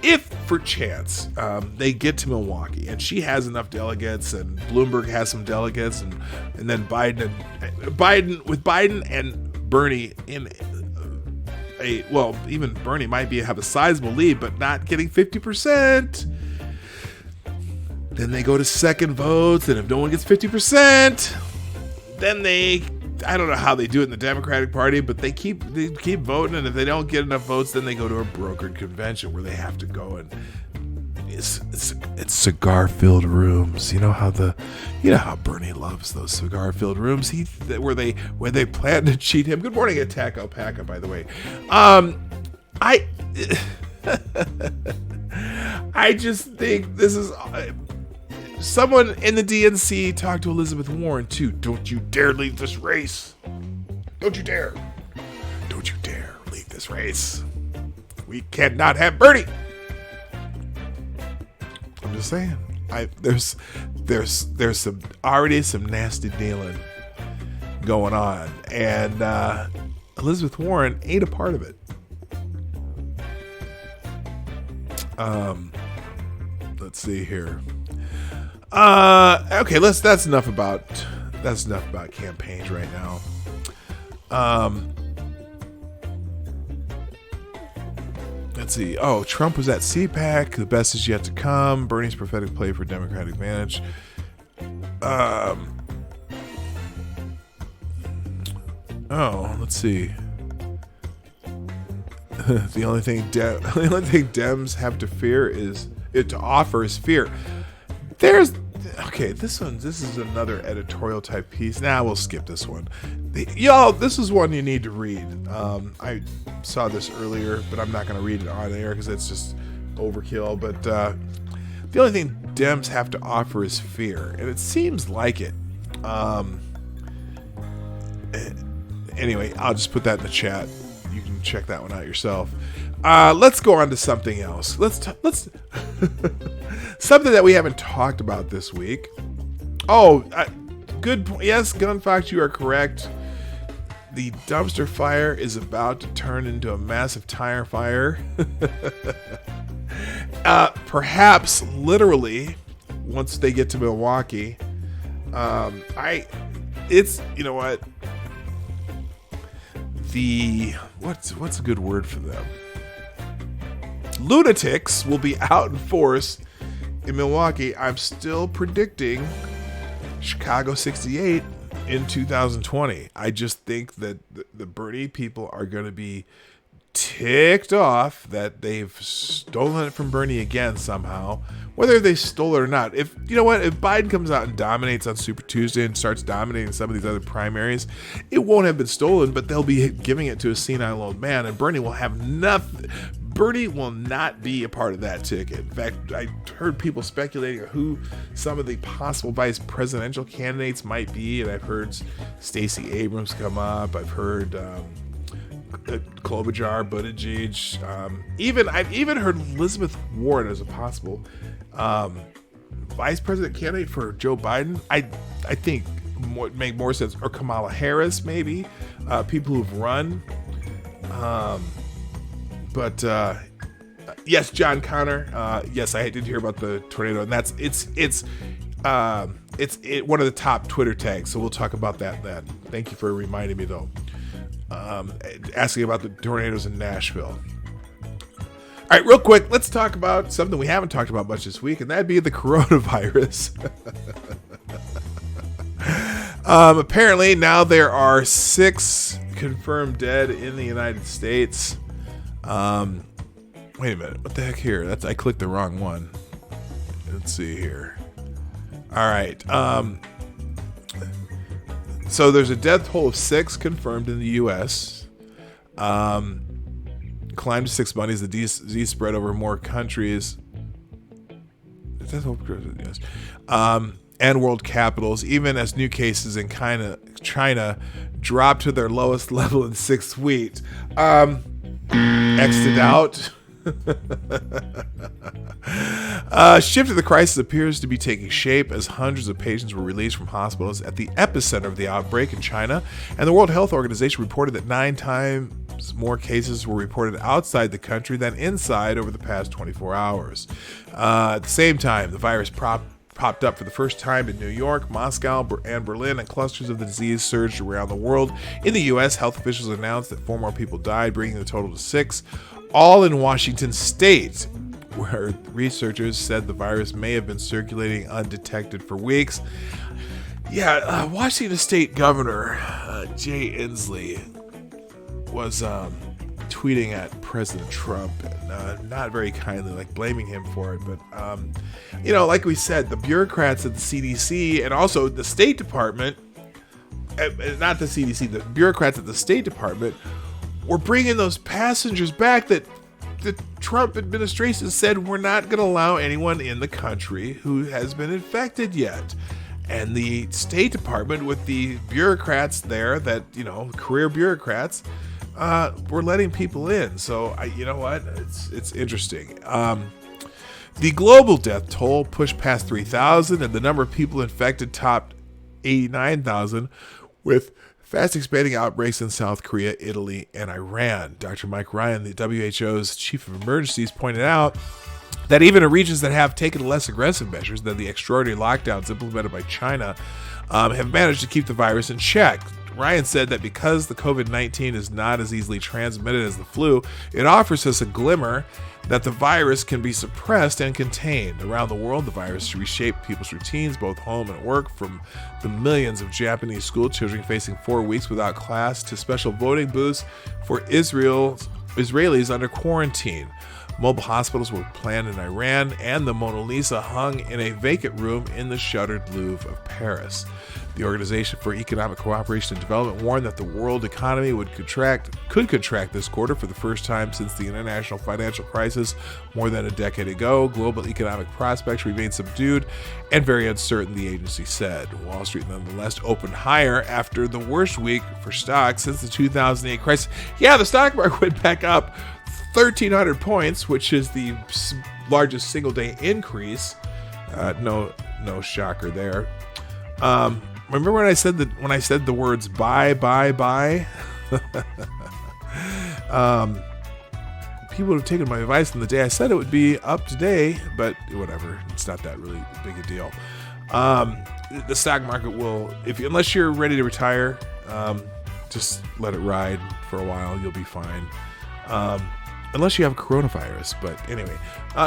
if for chance they get to Milwaukee and she has enough delegates and Bloomberg has some delegates and then Biden and Bernie in even Bernie might have a sizable lead, but not getting 50%. Then they go to second votes, and if no one gets 50%, then I don't know how they do it in the Democratic Party, but they keep voting, and if they don't get enough votes, then they go to a brokered convention where they have to go, and it's cigar-filled rooms. You know how Bernie loves those cigar-filled rooms. Where they plan to cheat him. Good morning, Attack Alpaca, by the way. I just think this is. Someone in the DNC talked to Elizabeth Warren, too. Don't you dare leave this race. Don't you dare. Don't you dare leave this race. We cannot have Bernie. I'm just saying. there's some nasty dealing going on, and Elizabeth Warren ain't a part of it. Let's see here. Okay, that's enough about campaigns right now. Let's see. Oh, Trump was at CPAC. The best is yet to come. Bernie's prophetic play for Democratic advantage. Oh, let's see. The only thing Dems have to fear is to offer is fear. This is another editorial type piece. We'll skip this one. This is one you need to read. I saw this earlier, but I'm not going to read it on air because it's just overkill. But the only thing Dems have to offer is fear, and it seems like it. Anyway, I'll just put that in the chat. You can check that one out yourself. Let's go on to something else. Let's something that we haven't talked about this week. Good point. Yes, Gunfox, you are correct. The dumpster fire is about to turn into a massive tire fire. Perhaps literally once they get to Milwaukee. You know what? What's a good word for them? Lunatics will be out in force in Milwaukee. I'm still predicting Chicago 68 in 2020. I just think that the Bernie people are going to be ticked off that they've stolen it from Bernie again somehow, whether they stole it or not. If Biden comes out and dominates on Super Tuesday and starts dominating some of these other primaries, it won't have been stolen, but they'll be giving it to a senile old man, and Bernie will have nothing. Bernie will not be a part of that ticket. In fact, I heard people speculating who some of the possible vice presidential candidates might be, and I've heard Stacey Abrams come up. I've heard Klobuchar, Buttigieg. I've even heard Elizabeth Warren as a possible vice president candidate for Joe Biden. I think would make more sense, or Kamala Harris maybe. People who've run. But yes, John Connor. Yes, I did hear about the tornado, and it's one of the top Twitter tags. So we'll talk about that then. Thank you for reminding me, though. Asking about the tornadoes in Nashville. All right, real quick, let's talk about something we haven't talked about much this week, and that'd be the coronavirus. Apparently, now there are 6 confirmed dead in the United States. Wait a minute. What the heck here? I clicked the wrong one. Let's see here. All right. So there's a death toll of 6 confirmed in the U.S. Climbed to 6 Mondays. The disease spread over more countries. Yes. And world capitals, even as new cases in China dropped to their lowest level in 6 weeks. X'd out. Shift of the crisis appears to be taking shape as hundreds of patients were released from hospitals at the epicenter of the outbreak in China, and the World Health Organization reported that 9 times more cases were reported outside the country than inside over the past 24 hours. At the same time, the virus popped up for the first time in New York, Moscow, and Berlin, and clusters of the disease surged around the world. In the U.S., health officials announced that 4 more people died, bringing the total to 6, all in Washington state, where researchers said the virus may have been circulating undetected for weeks. Yeah, Washington State Governor Jay Inslee was tweeting at President Trump, not very kindly, blaming him for it. But, like we said, the bureaucrats at the CDC and also the State Department, not the CDC, the bureaucrats at the State Department were bringing those passengers back that the Trump administration said we're not going to allow anyone in the country who has been infected yet. And the State Department, with the bureaucrats there that, career bureaucrats, we're letting people in. So, you know what? It's interesting. The global death toll pushed past 3,000, and the number of people infected topped 89,000, with fast expanding outbreaks in South Korea, Italy, and Iran. Dr. Mike Ryan, the WHO's chief of emergencies, pointed out that even in regions that have taken less aggressive measures than the extraordinary lockdowns implemented by China have managed to keep the virus in check. Ryan said that because the COVID-19 is not as easily transmitted as the flu, it offers us a glimmer that the virus can be suppressed and contained. Around the world, the virus reshaped people's routines, both home and at work, from the millions of Japanese school children facing 4 weeks without class to special voting booths for Israelis under quarantine. Mobile hospitals were planned in Iran, and the Mona Lisa hung in a vacant room in the shuttered Louvre of Paris. The Organization for Economic Cooperation and Development warned that the world economy could contract this quarter for the first time since the international financial crisis more than a decade ago. Global economic prospects remain subdued and very uncertain, the agency said. Wall Street nonetheless opened higher after the worst week for stocks since the 2008 crisis. Yeah, the stock market went back up 1,300 points, which is the largest single-day increase. No shocker there. Remember when I said the words buy? People would have taken my advice on the day I said it would be up today, but whatever. It's not that really big a deal. The stock market will, unless you're ready to retire, just let it ride for a while. You'll be fine. Unless you have coronavirus. But anyway,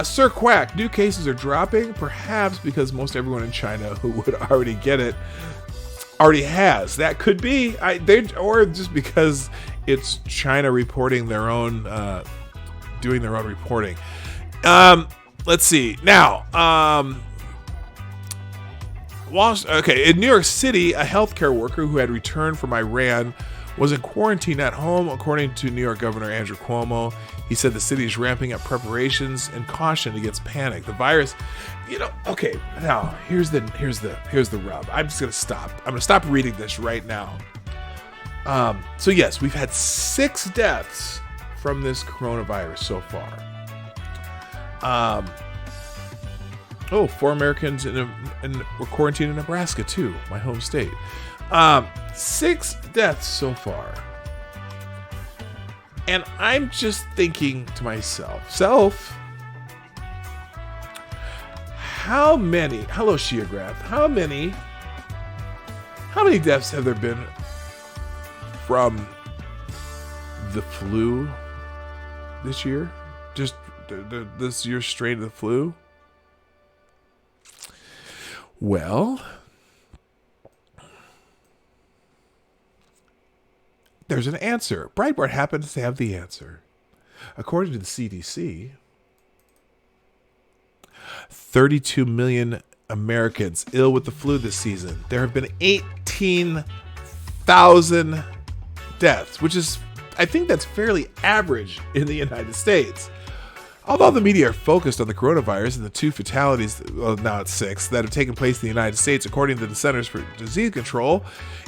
Sir Quack, new cases are dropping, perhaps because most everyone in China who would already get it already has. That could be, or just because it's China reporting their own, doing their own reporting. Let's see. Now, in New York City, a healthcare worker who had returned from Iran was in quarantine at home, according to New York Governor Andrew Cuomo. He said the city is ramping up preparations and caution against panic. The virus, now here's the rub. I'm just gonna stop. I'm gonna stop reading this right now. So yes, we've had 6 deaths from this coronavirus so far. 4 Americans were quarantined in Nebraska too, my home state. 6 deaths so far. And I'm just thinking to myself, how many, hello Shiograph, how many deaths have there been from the flu this year? Just this year's strain of the flu? Well, there's an answer. Breitbart happens to have the answer. According to the CDC, 32 million Americans ill with the flu this season. There have been 18,000 deaths, which is, I think that's fairly average in the United States. Although the media are focused on the coronavirus and the 2 fatalities, well, now it's 6, that have taken place in the United States, according to the Centers for Disease Control,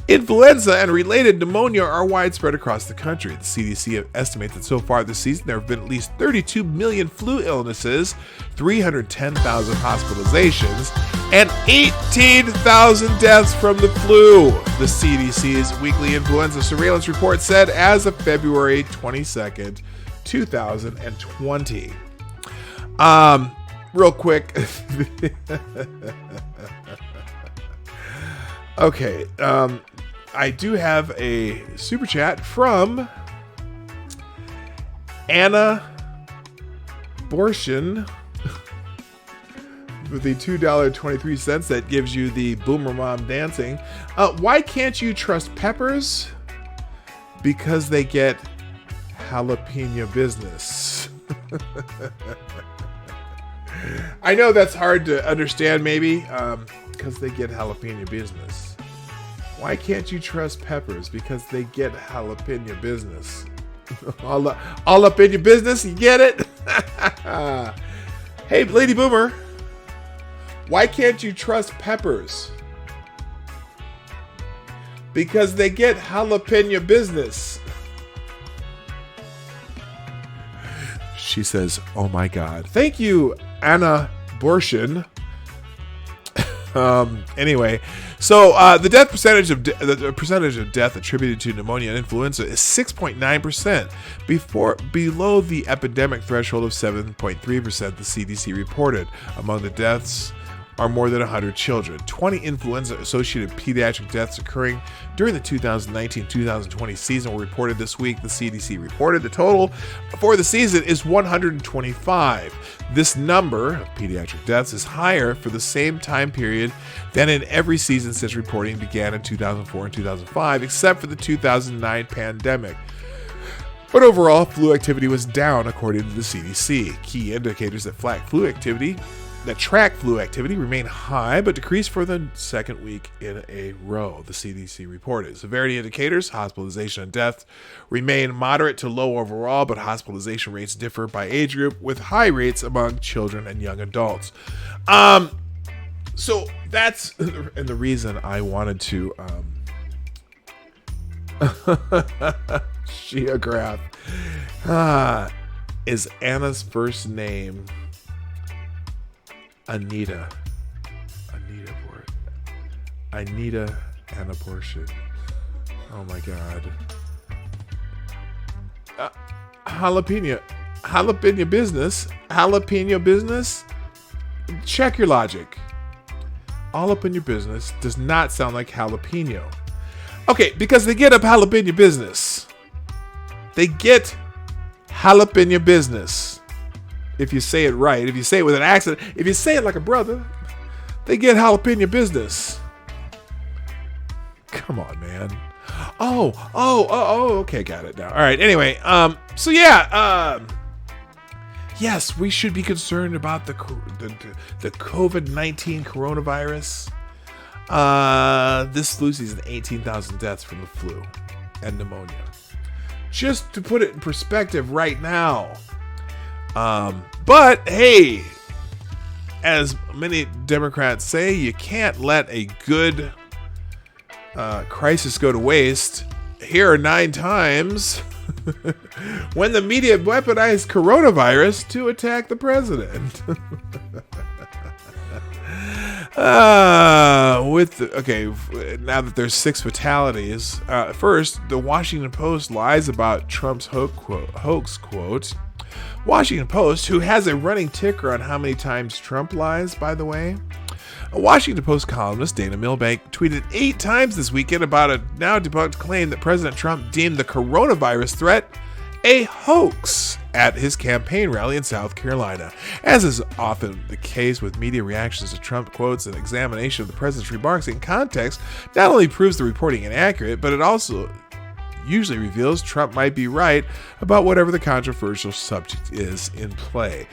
influenza and related pneumonia are widespread across the country. The CDC estimates that so far this season there have been at least 32 million flu illnesses, 310,000 hospitalizations, and 18,000 deaths from the flu. The CDC's weekly influenza surveillance report said as of February 22nd, 2020. Real quick. Okay. I do have a super chat from Anna Borshin with the $2.23 that gives you the Boomer Mom dancing. Why can't you trust peppers? Because they get jalapeno business. I know that's hard to understand, maybe, because they get jalapeno business. Why can't you trust peppers? Because they get jalapeno business. all up in your business, you get it? Hey, Lady Boomer, why can't you trust peppers? Because they get jalapeno business. She says, oh my God. Thank you, abortion. Anyway, so the death percentage of the percentage of death attributed to pneumonia and influenza is 6.9%, below the epidemic threshold of 7.3%. The CDC reported. Among the deaths are more than 100 children. 20 influenza-associated pediatric deaths occurring during the 2019-2020 season were reported this week. The CDC reported the total for the season is 125. This number of pediatric deaths is higher for the same time period than in every season since reporting began in 2004 and 2005, except for the 2009 pandemic. But overall, flu activity was down, according to the CDC. Key indicators that track flu activity remain high, but decreased for the second week in a row, the CDC reported. Severity indicators, hospitalization and death, remain moderate to low overall, but hospitalization rates differ by age group, with high rates among children and young adults. So that's the reason I wanted to Geograph. Is Anna's first name Anita and abortion. Oh my god. Jalapeno business. Check your logic. All up in your business does not sound like jalapeno. Okay, because they get up jalapeno business. They get jalapeno business. If you say it right, if you say it with an accent, if you say it like a brother, they get jalapeno business. Come on, man. Oh, okay, got it now. All right, anyway, yes, we should be concerned about the COVID-19 coronavirus. This flu season, 18,000 deaths from the flu and pneumonia. Just to put it in perspective right now. But hey, as many Democrats say, you can't let a good crisis go to waste. Here are 9 times when the media weaponized coronavirus to attack the president. Now that there's 6 fatalities, first, the Washington Post lies about Trump's hoax quote. Washington Post, who has a running ticker on how many times Trump lies, by the way. A Washington Post columnist, Dana Milbank, tweeted 8 times this weekend about a now debunked claim that President Trump deemed the coronavirus threat a hoax at his campaign rally in South Carolina. As is often the case with media reactions to Trump quotes, an examination of the president's remarks in context not only proves the reporting inaccurate, but it also usually reveals Trump might be right about whatever the controversial subject is in play.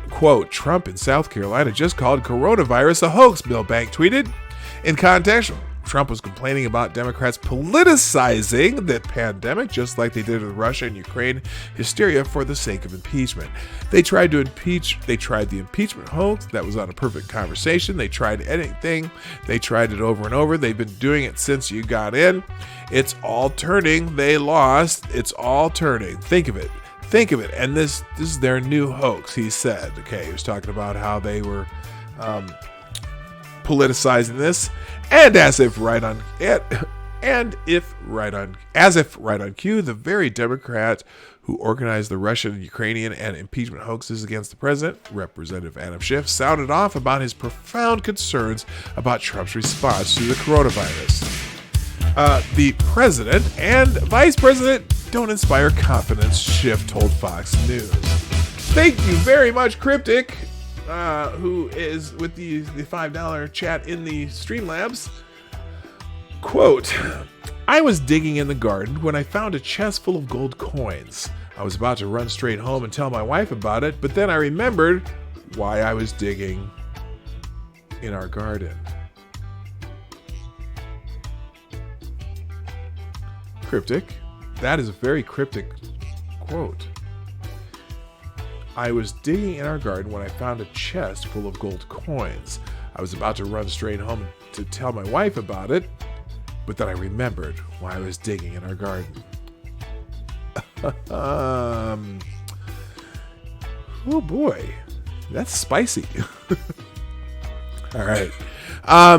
Quote, Trump in South Carolina just called coronavirus a hoax, Milbank tweeted. In context, Trump was complaining about Democrats politicizing the pandemic, just like they did with Russia and Ukraine hysteria for the sake of impeachment. They tried the impeachment hoax. That was not a perfect conversation. They tried anything. They tried it over and over. They've been doing it since you got in. It's all turning. They lost. It's all turning. Think of it. And this is their new hoax, he said. Okay, he was talking about how they were politicizing this. And as if right on cue, the very Democrat who organized the Russian, Ukrainian, and impeachment hoaxes against the president, Representative Adam Schiff, sounded off about his profound concerns about Trump's response to the coronavirus. The president and vice president don't inspire confidence, Schiff told Fox News. Thank you very much, Cryptic. Who is with the $5 chat in the Streamlabs. Quote, I was digging in the garden when I found a chest full of gold coins. I was about to run straight home and tell my wife about it, but then I remembered why I was digging in our garden. Cryptic. That is a very cryptic quote. I was digging in our garden when I found a chest full of gold coins. I was about to run straight home to tell my wife about it, but then I remembered why I was digging in our garden. Oh boy. That's spicy. All right.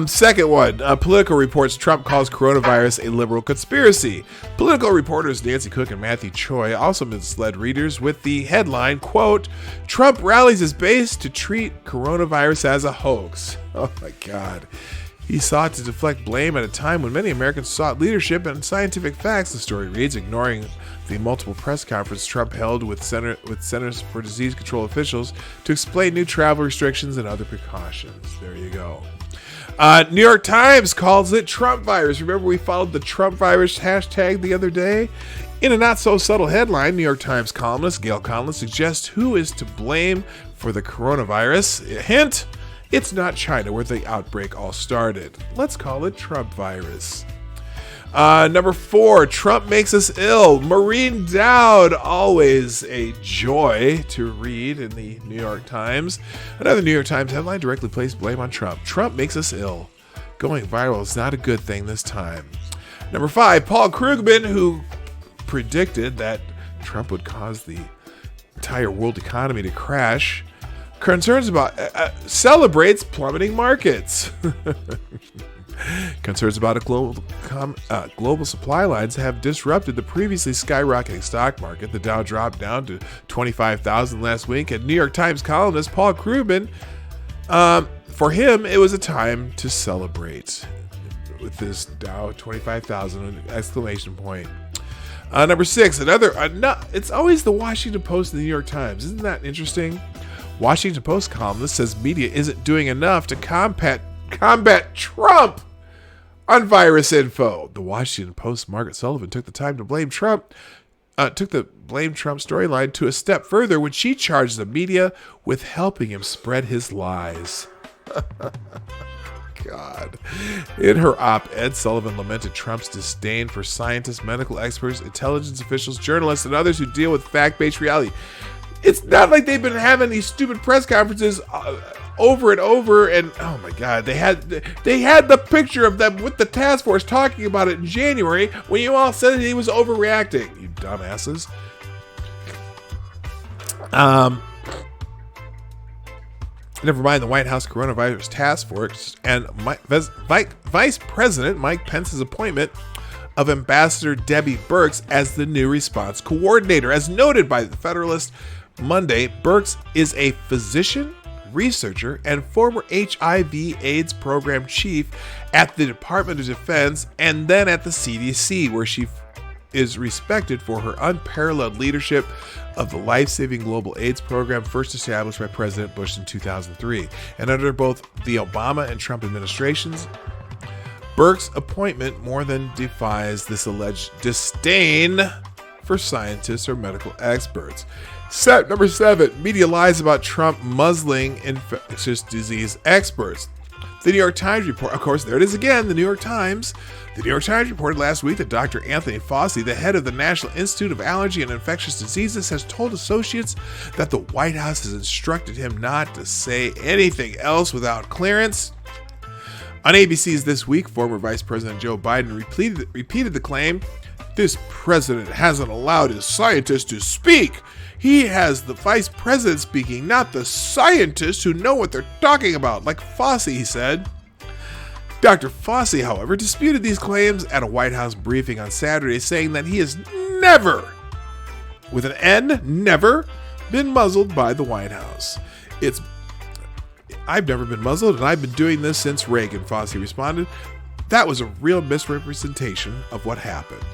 Second one, Politico reports Trump calls coronavirus a liberal conspiracy. Politico reporters Nancy Cook and Matthew Choi also misled readers with the headline, quote, Trump rallies his base to treat coronavirus as a hoax. Oh my God. He sought to deflect blame at a time when many Americans sought leadership and scientific facts, the story reads, ignoring the multiple press conferences Trump held with Centers for Disease Control officials to explain new travel restrictions and other precautions. There you go. New York Times calls it Trump virus. Remember we followed the Trump virus hashtag the other day? In a not-so-subtle headline, New York Times columnist Gail Conlon suggests who is to blame for the coronavirus. Hint, it's not China where the outbreak all started. Let's call it Trump virus. Number 4, Trump makes us ill. Maureen Dowd, always a joy to read in the New York Times. Another New York Times headline directly placed blame on Trump. Trump makes us ill. Going viral is not a good thing this time. Number 5, Paul Krugman, who predicted that Trump would cause the entire world economy to crash, concerns about celebrates plummeting markets. Concerns about global supply lines have disrupted the previously skyrocketing stock market. The Dow dropped down to 25,000 last week, and New York Times columnist Paul Krugman, for him, it was a time to celebrate with this Dow 25,000 exclamation point. Number 6, it's always the Washington Post and the New York Times. Isn't that interesting? Washington Post columnist says media isn't doing enough to combat Trump on virus info. The Washington Post Margaret Sullivan took the time to blame Trump, storyline to a step further when she charged the media with helping him spread his lies. God. In her op-ed, Sullivan lamented Trump's disdain for scientists, medical experts, intelligence officials, journalists, and others who deal with fact-based reality. It's not like they've been having these stupid press conferences over and over, and oh my God, they had the picture of them with the task force talking about it in January when you all said that he was overreacting. You dumbasses. Never mind the White House coronavirus task force and Vice President Mike Pence's appointment of Ambassador Debbie Birx as the new response coordinator. As noted by the Federalist Monday, Birx is a physician, researcher, and former HIV/AIDS program chief at the Department of Defense and then at the CDC, where she is respected for her unparalleled leadership of the life-saving global AIDS program first established by President Bush in 2003. And under both the Obama and Trump administrations, Birx's appointment more than defies this alleged disdain for scientists or medical experts. Number 7, media lies about Trump muzzling infectious disease experts. The New York Times report, of course, there it is again, the New York Times. The New York Times reported last week that Dr. Anthony Fauci, the head of the National Institute of Allergy and Infectious Diseases, has told associates that the White House has instructed him not to say anything else without clearance. On ABC's This Week, former Vice President Joe Biden repeated the claim, "This president hasn't allowed his scientists to speak. He has the vice president speaking, not the scientists who know what they're talking about, like Fauci," he said. Dr. Fauci, however, disputed these claims at a White House briefing on Saturday, saying that he has never, with an N, never been muzzled by the White House. "I've never been muzzled, and I've been doing this since Reagan," Fauci responded. "That was a real misrepresentation of what happened."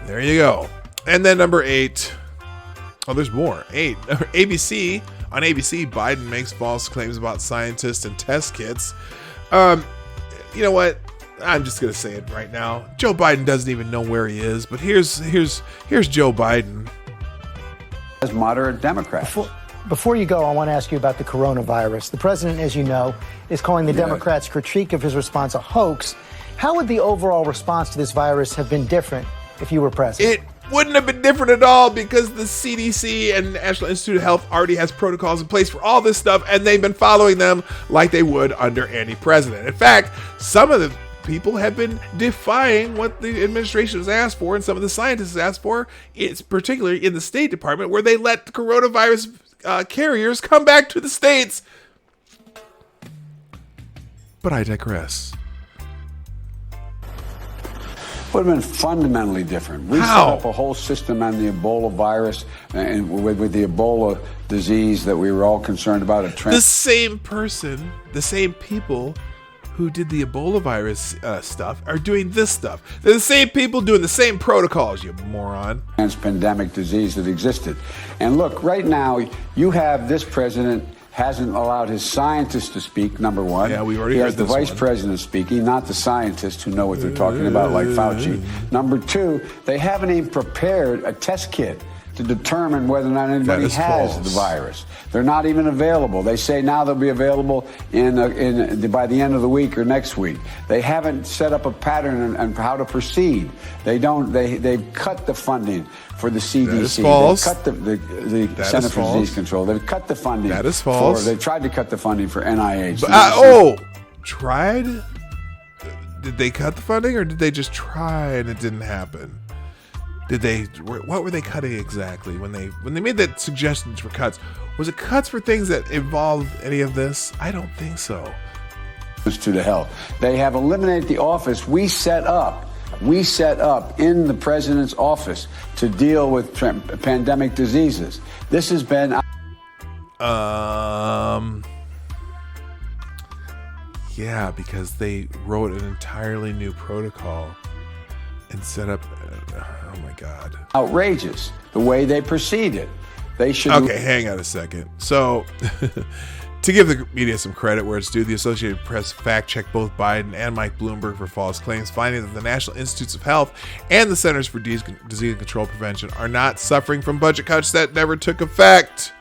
There you go. And then number 8. Oh, there's more. 8. On ABC, Biden makes false claims about scientists and test kits. You know what? I'm just going to say it right now. Joe Biden doesn't even know where he is, but here's Joe Biden. As moderate Democrats. Before you go, I want to ask you about the coronavirus. The president, as you know, is calling the Democrats' critique of his response a hoax. How would the overall response to this virus have been different if you were president? It wouldn't have been different at all because the CDC and National Institute of Health already has protocols in place for all this stuff, and they've been following them like they would under any president. In fact, some of the people have been defying what the administration has asked for and some of the scientists asked for. It's particularly in the State Department, where they let the coronavirus carriers come back to the States. But I digress. Would have been fundamentally different. We How? set up a whole system on the Ebola virus and with the Ebola disease that we were all concerned about. The same person, the same people who did the Ebola virus stuff are doing this stuff. They're the same people doing the same protocols, you moron. Pandemic disease that existed. And look, right now, you have this president hasn't allowed his scientists to speak, number one. Yeah, we've already He heard has the this vice one. president speaking, not the scientists who know what they're talking about, like Fauci. Number two, they haven't even prepared a test kit to determine whether or not anybody That is has false. the virus. They're not even available. They say now they'll be available by the end of the week or next week. They haven't set up a pattern on how to proceed. They've cut the funding for the CDC. That is false. They've cut the That Center is for false. Disease Control. They've cut the funding. That is false. They tried to cut the funding for NIH. Tried? Did they cut the funding or did they just try and it didn't happen? What were they cutting exactly when they made that suggestions for cuts? Was it cuts for things that involved any of this? I don't think so. To the health. They have eliminated the office we set up in the president's office to deal with pandemic diseases. This has been yeah, because they wrote an entirely new protocol and set up oh my god. outrageous the way they proceeded. They should Okay, hang on a second. So, to give the media some credit where it's due, the Associated Press fact-checked both Biden and Mike Bloomberg for false claims, finding that the National Institutes of Health and the Centers for Disease Control Prevention are not suffering from budget cuts that never took effect.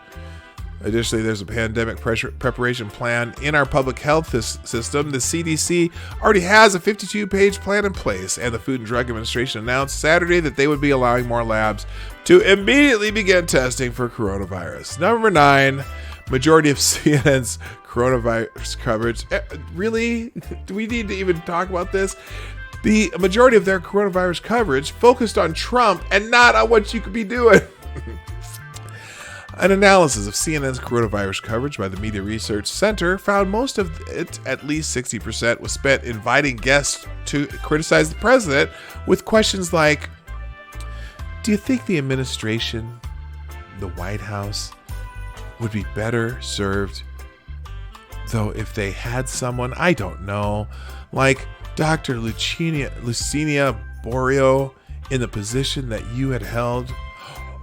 Additionally, there's a pandemic preparation plan in our public health system. The CDC already has a 52-page plan in place, and the Food and Drug Administration announced Saturday that they would be allowing more labs to immediately begin testing for coronavirus. Number 9, majority of CNN's coronavirus coverage. Really? Do we need to even talk about this? The majority of their coronavirus coverage focused on Trump and not on what you could be doing. An analysis of CNN's coronavirus coverage by the Media Research Center found most of it, at least 60%, was spent inviting guests to criticize the president with questions like, do you think the administration, the White House, would be better served, though, if they had someone, I don't know, like Dr. Lucinia Borio in the position that you had held?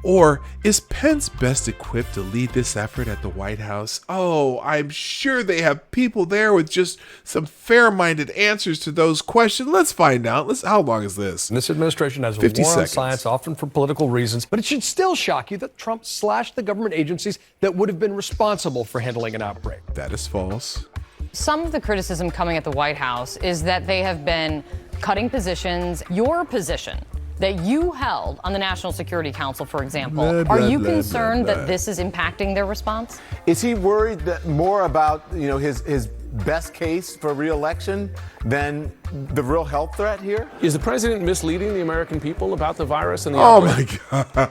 Or is Pence best equipped to lead this effort at the White House? Oh, I'm sure they have people there with just some fair-minded answers to those questions. Let's find out. How long is this? This administration has a 50 war on seconds. science, often for political reasons, but it should still shock you that Trump slashed the government agencies that would have been responsible for handling an outbreak. That is false. Some of the criticism coming at the White House is that they have been cutting positions. Your position that you held on the National Security Council, for example, are you concerned that this is impacting their response? Is he worried that more about his best case for re-election than the real health threat here? Is the president misleading the American people about the virus and the outbreak? Oh my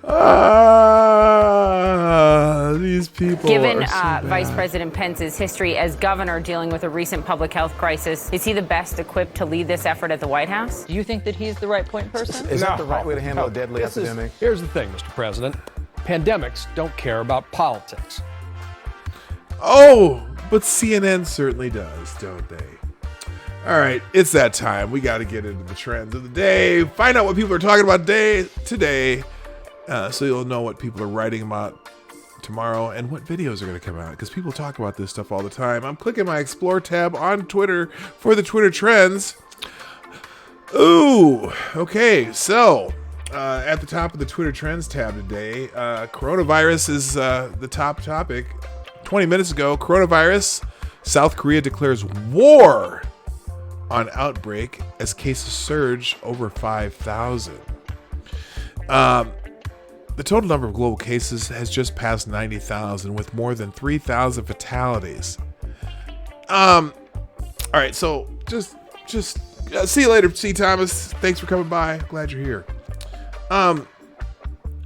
God. These people Given are so bad. Vice President Pence's history as governor dealing with a recent public health crisis, is he the best equipped to lead this effort at the White House? Do you think that he's the right point person? Is that the right way to handle a deadly epidemic? Here's the thing, Mr. President. Pandemics don't care about politics. Oh, but CNN certainly does, don't they? All right, it's that time. We got to get into the trends of the day. Find out what people are talking about today, so you'll know what people are writing about tomorrow and what videos are going to come out, because people talk about this stuff all the time. I'm clicking my Explore tab on Twitter for the Twitter trends. Ooh, okay, so at the top of the Twitter trends tab today, coronavirus is the top topic. 20 minutes ago, coronavirus, South Korea declares war on outbreak as cases surge over 5,000. The total number of global cases has just passed 90,000 with more than 3,000 fatalities. All right, so just see you later, C. Thomas. Thanks for coming by. Glad you're here.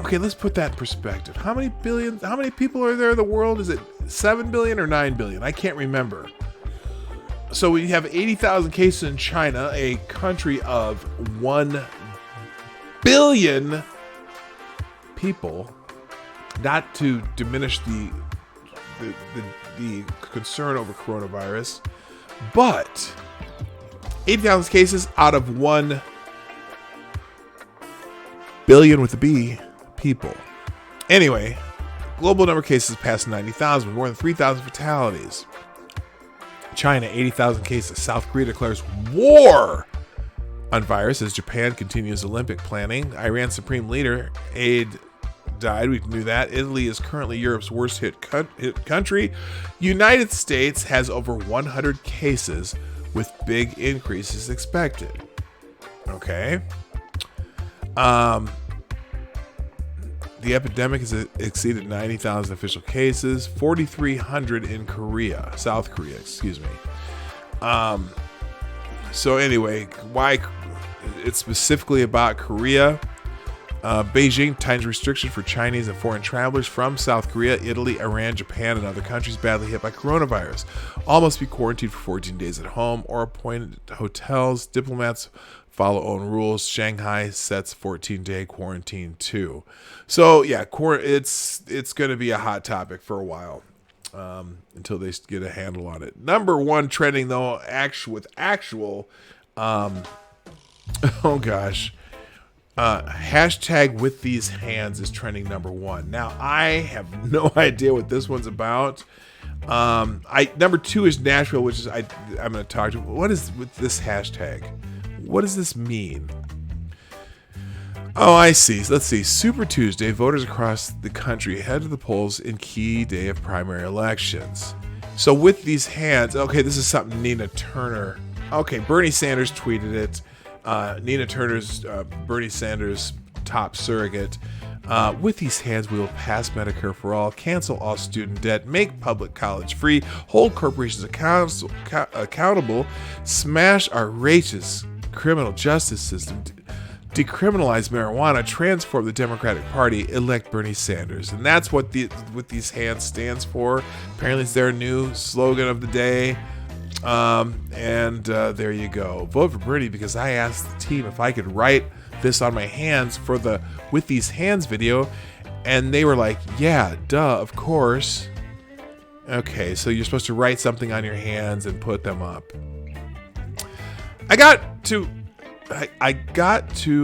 Okay, let's put that in perspective. How many people are there in the world? Is it 7 billion or 9 billion? I can't remember. So we have 80,000 cases in China, a country of 1 billion people. Not to diminish the concern over coronavirus, but 80,000 cases out of 1 billion with a B people. Anyway, global number of cases passed 90,000 with more than 3,000 fatalities. China, 80,000 cases. South Korea declares war on virus as Japan continues Olympic planning. Iran Supreme Leader aide died. We knew that. Italy is currently Europe's worst hit country. United States has over 100 cases with big increases expected. Okay. The epidemic has exceeded 90,000 official cases, 4,300 in South Korea, excuse me. So anyway, why it's specifically about Korea. Beijing tightens restrictions for Chinese and foreign travelers from South Korea, Italy, Iran, Japan, and other countries badly hit by coronavirus. All must be quarantined for 14 days at home or appointed hotels. Diplomats follow own rules. Shanghai sets 14-day quarantine too. So yeah, it's going to be a hot topic for a while until they get a handle on it. Number one trending though, oh gosh. Hashtag with these hands is trending number one. Now I have no idea what this one's about. Number two is Nashville, which is I'm going to talk to. What is with this hashtag? What does this mean? Oh, I see. Let's see. Super Tuesday, voters across the country head to the polls in key day of primary elections. So with these hands, okay, this is something Nina Turner. Okay, Bernie Sanders tweeted it. Nina Turner's Bernie Sanders top surrogate. With these hands, we will pass Medicare for all, cancel all student debt, make public college free, hold corporations accountable, smash our racist criminal justice system, decriminalize marijuana, transform the Democratic Party, elect Bernie Sanders. And that's what with these hands stands for. Apparently it's their new slogan of the day. There you go. Vote for Bernie because I asked the team if I could write this on my hands for the with these hands video, and they were like, yeah, duh, of course. Okay, so you're supposed to write something on your hands and put them up. I got to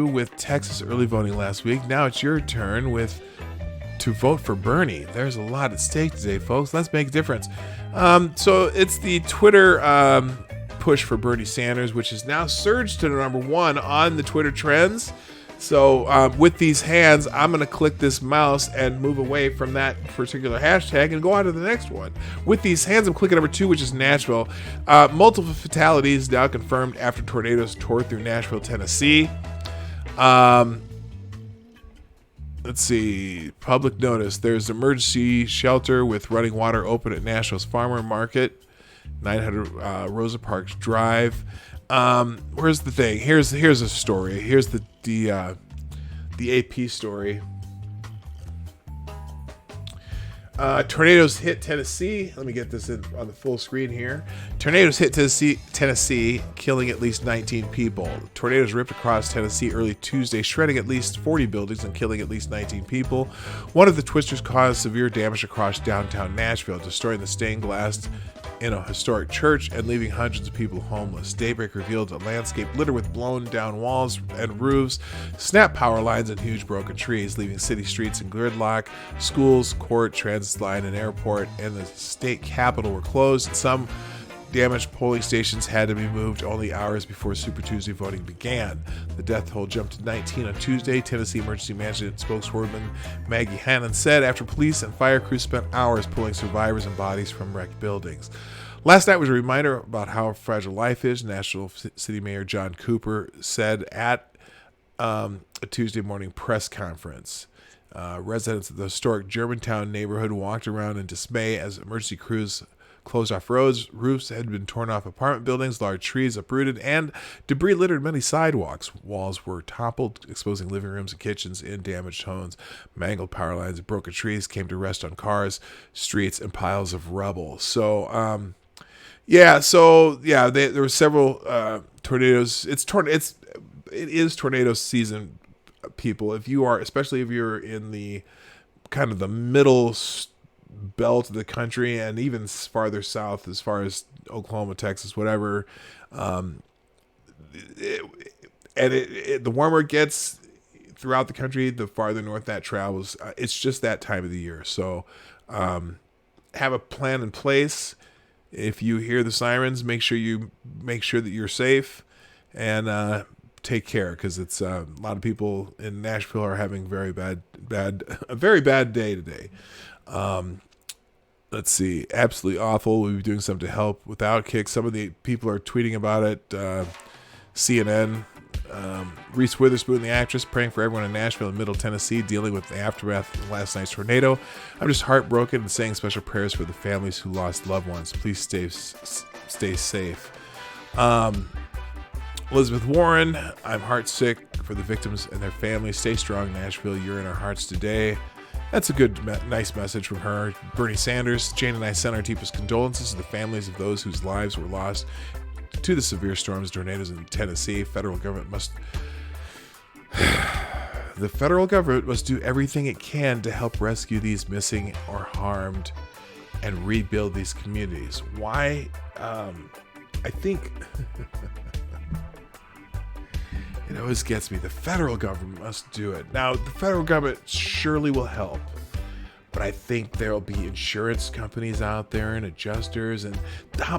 with Texas early voting last week. Now it's your turn to vote for Bernie. There's a lot at stake today, folks. Let's make a difference. So it's the Twitter push for Bernie Sanders, which has now surged to number one on the Twitter trends. So with these hands, I'm going to click this mouse and move away from that particular hashtag and go on to the next one. With these hands, I'm clicking number two, which is Nashville. Multiple fatalities now confirmed after tornadoes tore through Nashville, Tennessee. Let's see. Public notice. There's emergency shelter with running water open at Nashville's Farmer Market, 900 Rosa Parks Drive. Where's the thing? Here's a story. Here's the AP story. Tornadoes hit Tennessee. Let me get this in on the full screen here. Tornadoes hit Tennessee, killing at least 19 people. Tornadoes ripped across Tennessee early Tuesday, shredding at least 40 buildings and killing at least 19 people. One of the twisters caused severe damage across downtown Nashville, destroying the stained glass in a historic church and leaving hundreds of people homeless. Daybreak revealed a landscape littered with blown down walls and roofs, snapped power lines, and huge broken trees, leaving city streets in gridlock. Schools, court, transit line, and airport and the state capitol were closed. Some damaged polling stations had to be moved only hours before Super Tuesday voting began. The death toll jumped to 19 on Tuesday. Tennessee Emergency Management spokeswoman Maggie Hannon said after police and fire crews spent hours pulling survivors and bodies from wrecked buildings. Last night was a reminder about how fragile life is, Nashville City Mayor John Cooper said at a Tuesday morning press conference. Residents of the historic Germantown neighborhood walked around in dismay as emergency crews closed off roads, roofs had been torn off apartment buildings, large trees uprooted, and debris littered many sidewalks. Walls were toppled, exposing living rooms and kitchens in damaged homes. Mangled power lines and broken trees came to rest on cars, streets, and piles of rubble. So, there were several tornadoes. It is tornado season, people. Especially if you're in the kind of the middle belt of the country, and even farther south, as far as Oklahoma, Texas, whatever. The warmer it gets throughout the country, the farther north that travels. It's just that time of the year. So, have a plan in place. If you hear the sirens, make sure that you're safe, and take care, because it's a lot of people in Nashville are having a very bad day today. Let's see, absolutely awful. We'll be doing something to help with Outkick. Some of the people are tweeting about it. CNN, Reese Witherspoon, the actress, praying for everyone in Nashville and Middle Tennessee dealing with the aftermath of last night's tornado. I'm just heartbroken and saying special prayers for the families who lost loved ones. Please stay safe. Elizabeth Warren, I'm heartsick for the victims and their families. Stay strong, Nashville. You're in our hearts today. That's a good, nice message from her. Bernie Sanders, Jane and I send our deepest condolences to the families of those whose lives were lost to the severe storms, tornadoes in Tennessee. The federal government must do everything it can to help rescue these missing or harmed and rebuild these communities. Why? I think it always gets me. The federal government must do it. Now, the federal government surely will help, but I think there'll be insurance companies out there and adjusters, and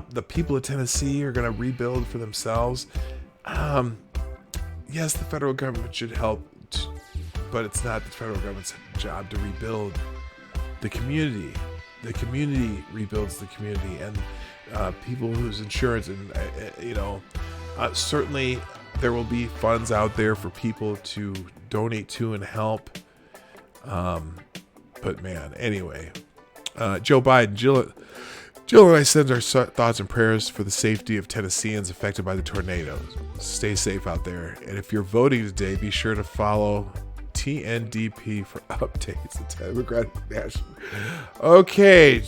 the people of Tennessee are going to rebuild for themselves. Yes, the federal government should help, but it's not the federal government's job to rebuild the community. The community rebuilds the community, and people whose insurance, and certainly there will be funds out there for people to donate to and help. But man, anyway, Joe Biden, Jill and I send our thoughts and prayers for the safety of Tennesseans affected by the tornadoes. Stay safe out there. And if you're voting today, be sure to follow TNDP for updates. The Democratic National. Okay.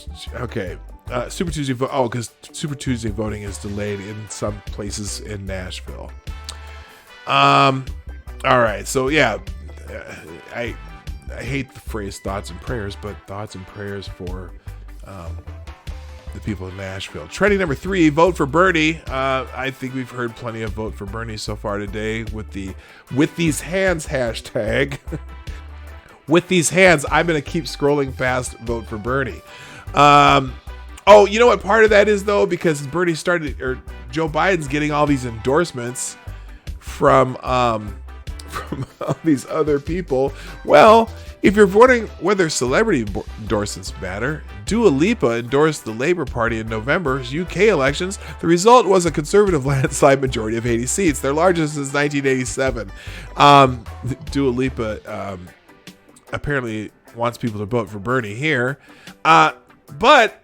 Super Tuesday vote. Oh, because Super Tuesday voting is delayed in some places in Nashville. All right. So yeah, I hate the phrase thoughts and prayers, but thoughts and prayers for the people in Nashville. Trending number 3, vote for Bernie. I think we've heard plenty of vote for Bernie so far today with these hands hashtag. With these hands, I'm going to keep scrolling past vote for Bernie. Oh, you know what part of that is though? Because Bernie Joe Biden's getting all these endorsements from all these other people. Well, if you're wondering whether celebrity endorsements matter, Dua Lipa endorsed the Labour Party in November's UK elections. The result was a conservative landslide majority of 80 seats, their largest since 1987. Dua Lipa apparently wants people to vote for Bernie here. But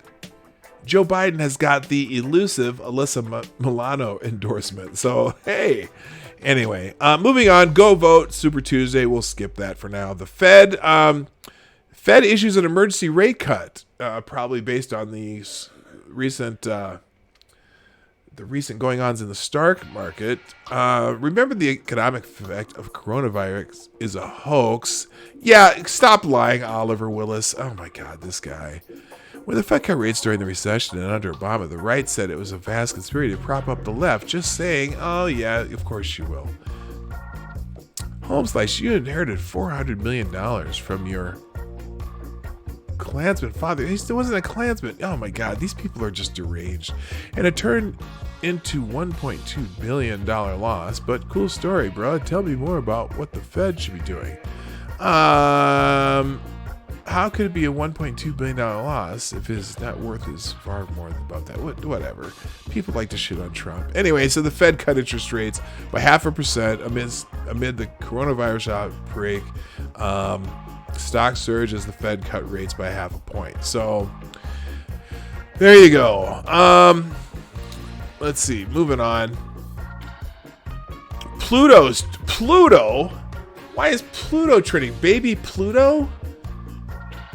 Joe Biden has got the elusive Alyssa Milano endorsement. So, hey. Anyway, moving on. Go vote. Super Tuesday. We'll skip that for now. The Fed issues an emergency rate cut, probably based on the recent going-ons in the stock market. Remember, the economic effect of coronavirus is a hoax. Yeah, stop lying, Oliver Willis. Oh my God, this guy. When the Fed cut rates during the recession and under Obama, the right said it was a vast conspiracy to prop up the left, just saying, oh yeah, of course you will. Holmes, like, you inherited $400 million from your Klansman father. He still wasn't a Klansman. Oh my God, these people are just deranged. And it turned into $1.2 billion loss, but cool story, bro. Tell me more about what the Fed should be doing. How could it be a $1.2 billion loss if his net worth is far more than about that? Whatever. People like to shit on Trump. Anyway, so the Fed cut interest rates by 0.5% amid the coronavirus outbreak. Stock surge as the Fed cut rates by 0.5 point. So There you go. Let's see. Moving on. Pluto. Why is Pluto trending? Baby Pluto?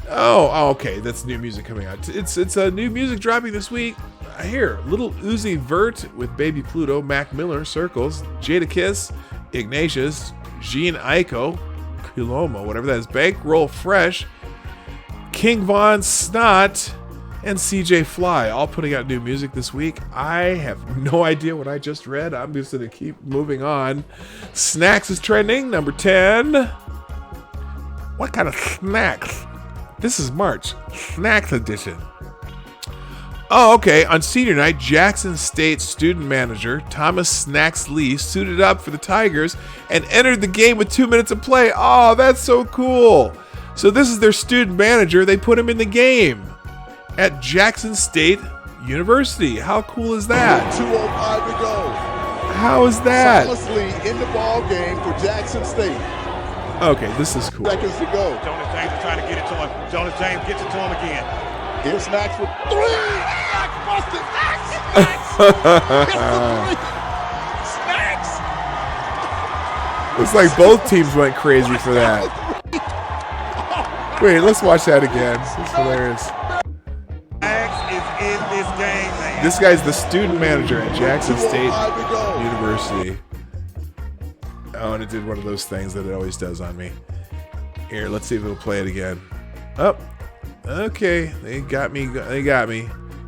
Oh, okay. That's new music coming out. It's a new music dropping this week. Here, Little Uzi Vert with Baby Pluto, Mac Miller, Circles, Jada Kiss, Ignatius, Jean Aiko, Culomo, whatever that is, Bankroll Fresh, King Von Snot, and CJ Fly, all putting out new music this week. I have no idea what I just read. I'm just going to keep moving on. Snacks is trending, number 10. What kind of snacks? This is March. Snacks edition. Oh, okay. On senior night, Jackson State student manager Thomas Snacks Lee suited up for the Tigers and entered the game with 2 minutes of play. Oh, that's so cool. So this is their student manager. They put him in the game at Jackson State University. How cool is that? 2:05 to go. How is that? Silas Lee in the ball game for Jackson State. Okay, this is cool. Seconds to go. Jonas James is trying to get it to him. Jonas James gets it to him again. Here's Snacks with 3. Snacks busted. Snacks. It's the 3. Snacks. Looks like both teams went crazy for that. Wait, let's watch that again. This is hilarious. Snacks is in this game, man. This guy's the student manager at Jackson State University. Oh, and it did one of those things that it always does on me. Here, let's see if it'll play it again. Oh, okay. They got me.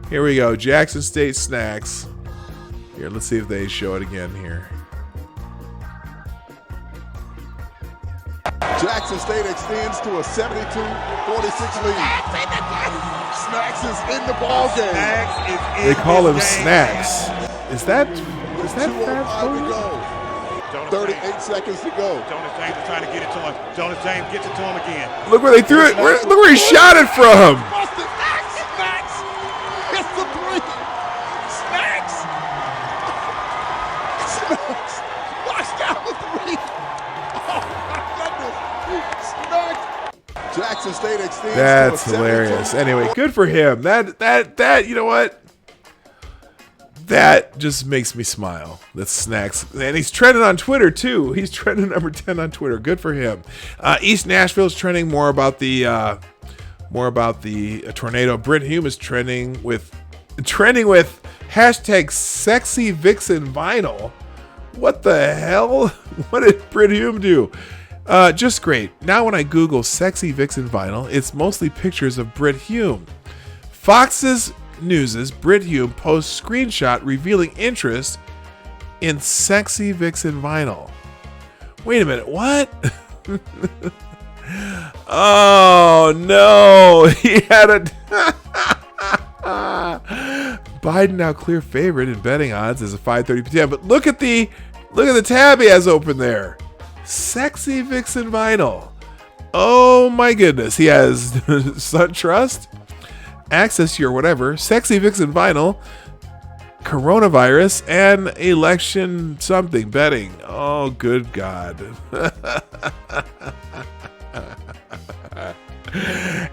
Here we go. Jackson State Snacks. Here, let's see if they show it again here. Jackson State extends to a 72-46 lead. Snacks is in the ball game. Snacks is in They call him this game, Snacks. man. Is that 2:05 to go. 38 seconds to go. Jonas James is trying to get it to him. Jonas James gets it to him again. Look where they threw it. Look where he shot it from. Busted. Snacks. It's the 3. Snacks. Snacks. Watch down the 3. Oh my goodness. Snacks. Jackson State extends. That's to a hilarious. 72. Anyway, good for him. That you know what? That just makes me smile. That's Snacks. And he's trending on Twitter too. He's trending number 10 on Twitter. Good for him. East Nashville's trending more about the tornado. Britt Hume is trending with hashtag sexy vixen vinyl. What the hell? What did Britt Hume do? Just great. Now when I Google sexy vixen vinyl, it's mostly pictures of Britt Hume. Fox's News' Britt Hume posts screenshot revealing interest in sexy vixen vinyl. Wait a minute, what? Oh no, he had a Biden now clear favorite in betting odds as a 5:30 p.m. But look at the tab he has open there. Sexy vixen vinyl. Oh my goodness, he has SunTrust, Access Your whatever, Sexy Vixen Vinyl, Coronavirus, and Election something betting. Oh, good God.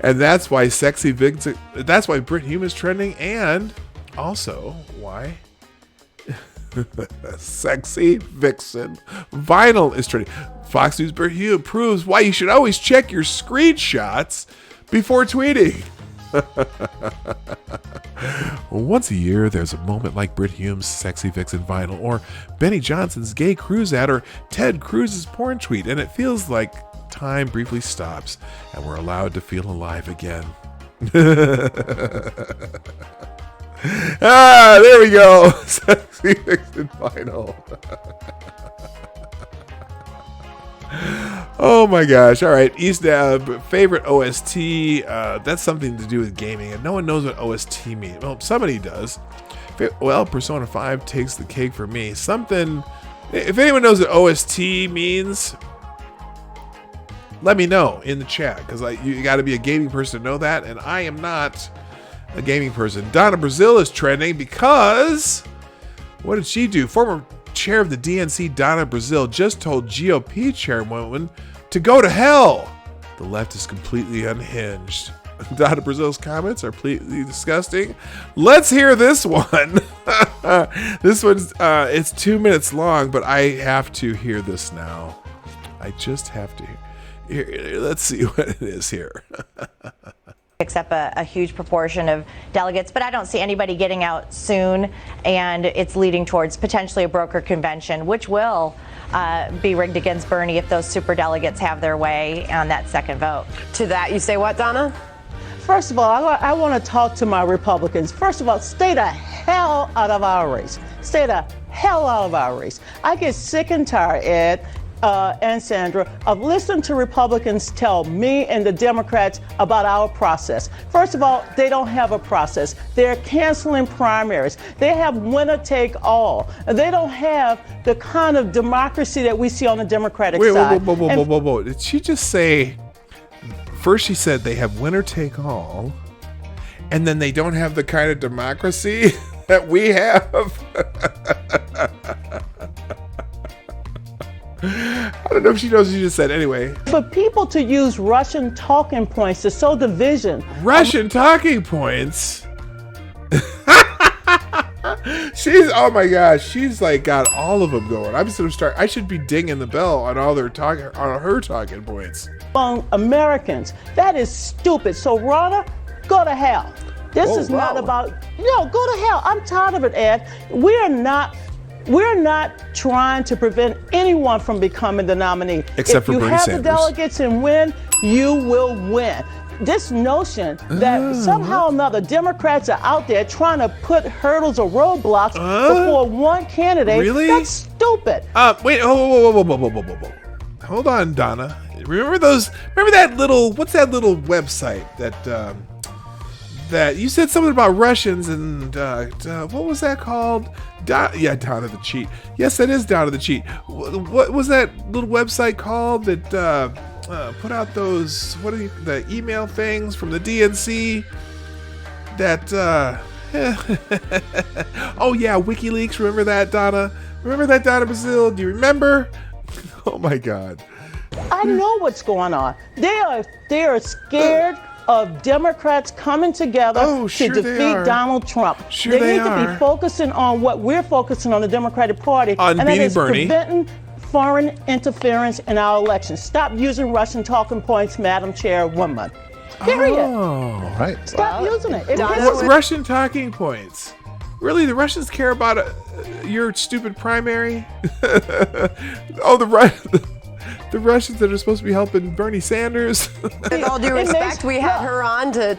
And that's why Sexy Vixen, that's why Britt Hume is trending, and also why Sexy Vixen Vinyl is trending. Fox News Britt Hume proves why you should always check your screenshots before tweeting. Once a year, there's a moment like Britt Hume's Sexy Vixen Vinyl, or Benny Johnson's gay cruise ad, or Ted Cruz's porn tweet, and it feels like time briefly stops, and we're allowed to feel alive again. There we go. Sexy Vixen Vinyl. Oh my gosh. All right. East favorite OST. That's something to do with gaming, and no one knows what OST means. Well, somebody does. Well, Persona 5 takes the cake for me. Something. If anyone knows what OST means, let me know in the chat, because you got to be a gaming person to know that, and I am not a gaming person. Donna Brazil is trending because what did she do? Former chair of the DNC, Donna Brazil, just told GOP chairwoman to go to hell. The left is completely unhinged. Donna Brazil's comments are completely disgusting. Let's hear this one. This one's it's 2 minutes long, but I have to hear this now. I just have to hear. Let's see what it is here. Except a huge proportion of delegates, but I don't see anybody getting out soon, and it's leading towards potentially a broker convention, which will be rigged against Bernie if those superdelegates have their way on that second vote. To that, you say what, Donna? First of all, I want to talk to my Republicans. First of all, stay the hell out of our race. Stay the hell out of our race. I get sick and tired, Ed, and Sandra, of listening to Republicans tell me and the Democrats about our process. First of all, they don't have a process. They're canceling primaries. They have winner take all. They don't have the kind of democracy that we see on the Democratic side. Whoa. Did she just say, first she said they have winner take all, and then they don't have the kind of democracy that we have? I don't know if she knows what she just said. Anyway. For people to use Russian talking points to sow division. Russian talking points? Oh my gosh, she's like got all of them going. I'm just gonna start. I should be dinging the bell on all their talking, on her talking points. Among Americans, that is stupid. So Ronna, go to hell. This is not about, go to hell. I'm tired of it, Ed. We're not trying to prevent anyone from becoming the nominee. Except for Bernie Sanders. If you have the delegates and win, you will win. This notion that somehow or another Democrats are out there trying to put hurdles or roadblocks before one candidate, that's stupid. Wait, whoa. Hold on, Donna. Remember that little, what's that little website that you said something about Russians and what was that called? Down to the Cheat. Yes, that is Down to the Cheat. What was that little website called that put out those, the email things from the DNC that oh yeah, WikiLeaks. Remember that, Donna? Remember that, Donna Brazil? Do you remember? Oh my God. I know what's going on. They are scared of Democrats coming together to defeat Donald Trump. They need to be focusing on what we're focusing on, the Democratic Party, and that is preventing foreign interference in our elections. Stop using Russian talking points, Madam Chairwoman. Period. Oh, right. Stop using it. Russian talking points. Really, the Russians care about your stupid primary? The Russians that are supposed to be helping Bernie Sanders. With all due respect, we had her on to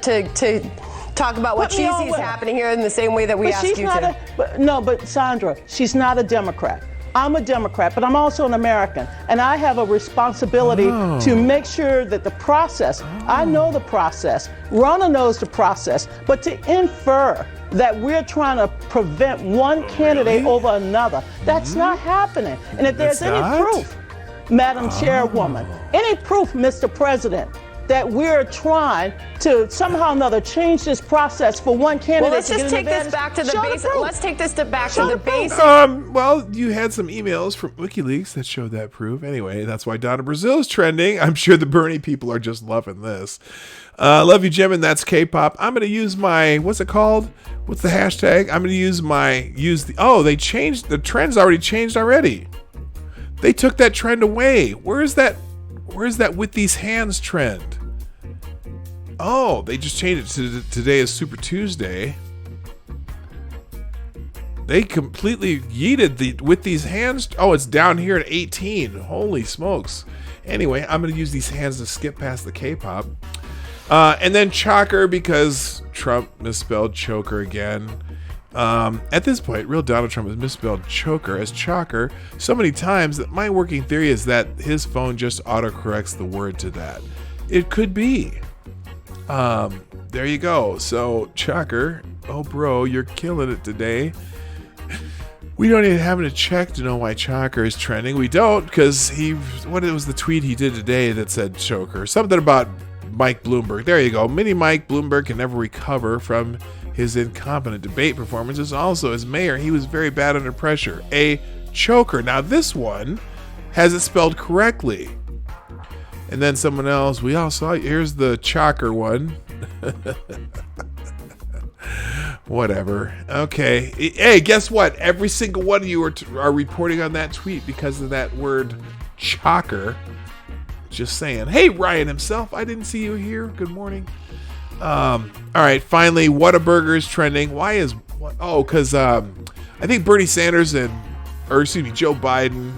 talk about what she sees happening here in the same way that we asked you to. But Sandra, she's not a Democrat. I'm a Democrat, but I'm also an American, and I have a responsibility to make sure that the process, I know the process, Ronna knows the process, but to infer that we're trying to prevent one candidate over another, that's not happening. And if there's any proof, Madam Chairwoman, any proof, Mr. President, that we're trying to somehow or another change this process for one candidate. Well, let's just take this back to the base. Let's take this back to the base. Well, you had some emails from WikiLeaks that showed that proof. Anyway, that's why Donna Brazil is trending. I'm sure the Bernie people are just loving this. Love you, Jim, and that's K-pop. I'm going to use my, what's it called? What's the hashtag? I'm going to use they changed, the trend's already changed already. They took that trend away. Where's that with these hands trend? Oh, they just changed it to today is Super Tuesday. They completely yeeted the with these hands. Oh, it's down here at 18. Holy smokes. Anyway, I'm going to use these hands to skip past the K-pop. And then Choker, because Trump misspelled choker again. At this point, real Donald Trump has misspelled choker as choker so many times that my working theory is that his phone just autocorrects the word to that. It could be. There you go. So, Choker, oh bro, you're killing it today. We don't even have to check to know why Choker is trending. We don't, because what was the tweet he did today that said choker? Something about Mike Bloomberg. There you go. Mini Mike Bloomberg can never recover from his incompetent debate performances. Also, as mayor, he was very bad under pressure. A choker. Now, this one has it spelled correctly. And then someone else, we all saw, here's the choker one. Whatever. Okay. Hey, guess what? Every single one of you are reporting on that tweet because of that word chocker. Just saying. Hey, Ryan himself. I didn't see you here. Good morning. All right. Finally, Whataburger is trending. Why is what? Oh, because I think Bernie Sanders Joe Biden,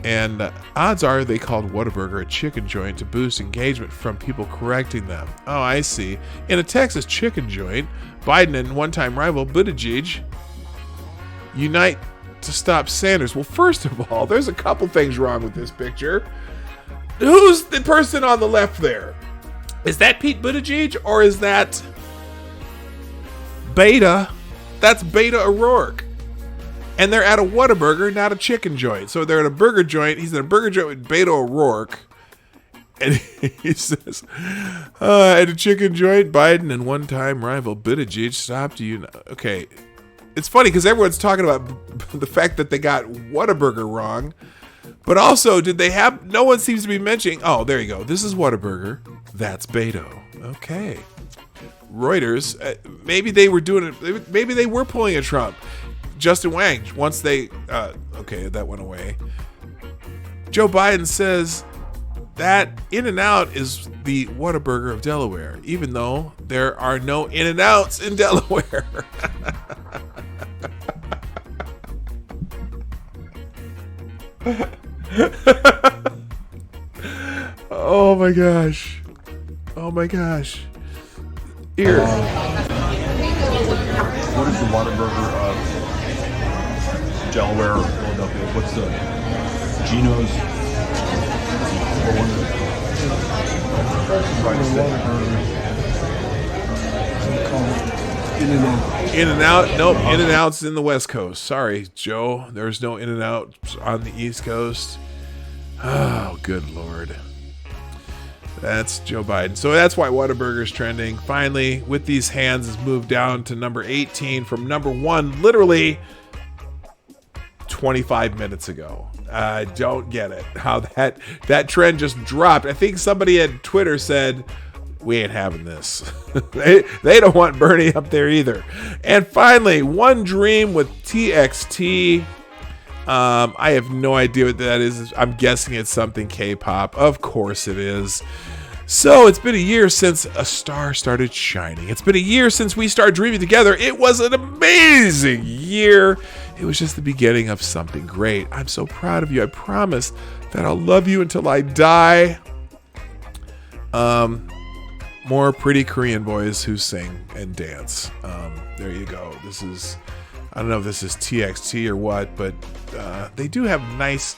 and odds are they called Whataburger a chicken joint to boost engagement from people correcting them. Oh, I see. In a Texas chicken joint, Biden and one-time rival Buttigieg unite to stop Sanders. Well, first of all, there's a couple things wrong with this picture. Who's the person on the left there? Is that Pete Buttigieg or is that Beta? That's Beta O'Rourke. And they're at a Whataburger, not a chicken joint. So they're at a burger joint. He's in a burger joint with Beta O'Rourke. And he says, at a chicken joint, Biden and one-time rival Buttigieg stopped you. Okay. It's funny because everyone's talking about the fact that they got Whataburger wrong. But also, no one seems to be mentioning, oh, there you go. This is Whataburger. That's Beto. Okay. Reuters, maybe they were doing it. Maybe they were pulling a Trump. Justin Wang, once they, okay, that went away. Joe Biden says that In-N-Out is the Whataburger of Delaware, even though there are no In-N-Outs in Delaware. Oh my gosh. Oh my gosh. Here. What is the Whataburger of Delaware or Philadelphia? What's the Geno's? In-N-Out. Nope. In-N-Out's in the West Coast. Sorry, Joe. There's no In-N-Out on the East Coast. Oh, good Lord. That's Joe Biden. So that's why Whataburger's trending. Finally, With These Hands has moved down to number 18 from number 1 literally 25 minutes ago. I don't get it. How that trend just dropped. I think somebody at Twitter said, we ain't having this. they don't want Bernie up there either. And finally, One Dream with TXT. I have no idea what that is. I'm guessing it's something K-pop. Of course it is. So it's been a year since a star started shining. It's been a year since we started dreaming together. It was an amazing year. It was just the beginning of something great. I'm so proud of you. I promise that I'll love you until I die. More pretty Korean boys who sing and dance. There you go. This is, I don't know if this is TXT or what, but they do have nice,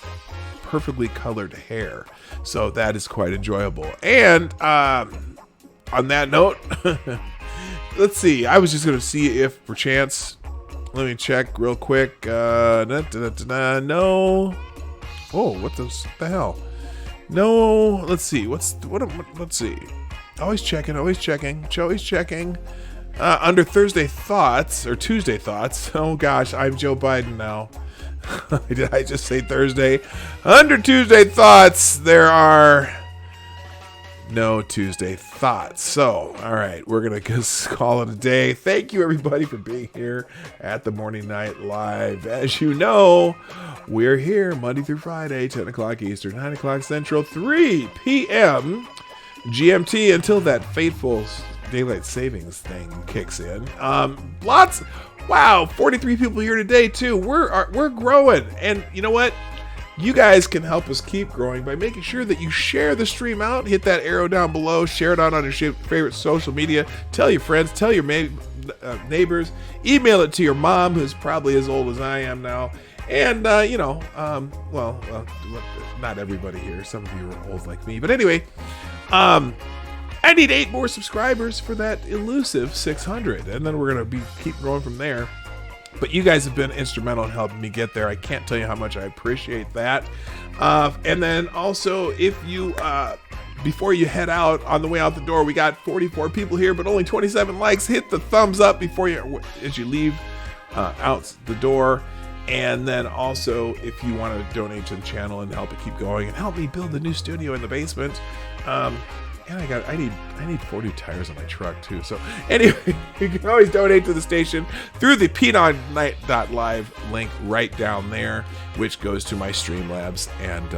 perfectly colored hair. So that is quite enjoyable. And on that note, let's see. I was just going to see if perchance, let me check real quick. No. Oh, what the hell? No, let's see. Let's see. Always checking. Under Thursday Thoughts, or Tuesday Thoughts. Oh gosh, I'm Joe Biden now. Did I just say Thursday? Under Tuesday Thoughts, there are no Tuesday Thoughts. So, all right, we're going to call it a day. Thank you, everybody, for being here at the Morning Night Live. As you know, we're here Monday through Friday, 10 o'clock Eastern, 9 o'clock Central, 3 p.m. GMT until that fateful daylight savings thing kicks in. Wow, 43 people here today too. We're growing, and you know what? You guys can help us keep growing by making sure that you share the stream out. Hit that arrow down below. Share it out on your favorite social media. Tell your friends. Tell your neighbors. Email it to your mom, who's probably as old as I am now. And well, not everybody here. Some of you are old like me, but anyway. I need 8 more subscribers for that elusive 600, and then we're gonna keep growing from there. But you guys have been instrumental in helping me get there. I can't tell you how much I appreciate that. And then also, if you before you head out, on the way out the door, we got 44 people here, but only 27 likes. Hit the thumbs up as you leave out the door. And then also, if you want to donate to the channel and help it keep going and help me build the new studio in the basement, And I need 40 tires on my truck too. So anyway, you can always donate to the station through the PDogNight.live link right down there, which goes to my Streamlabs, and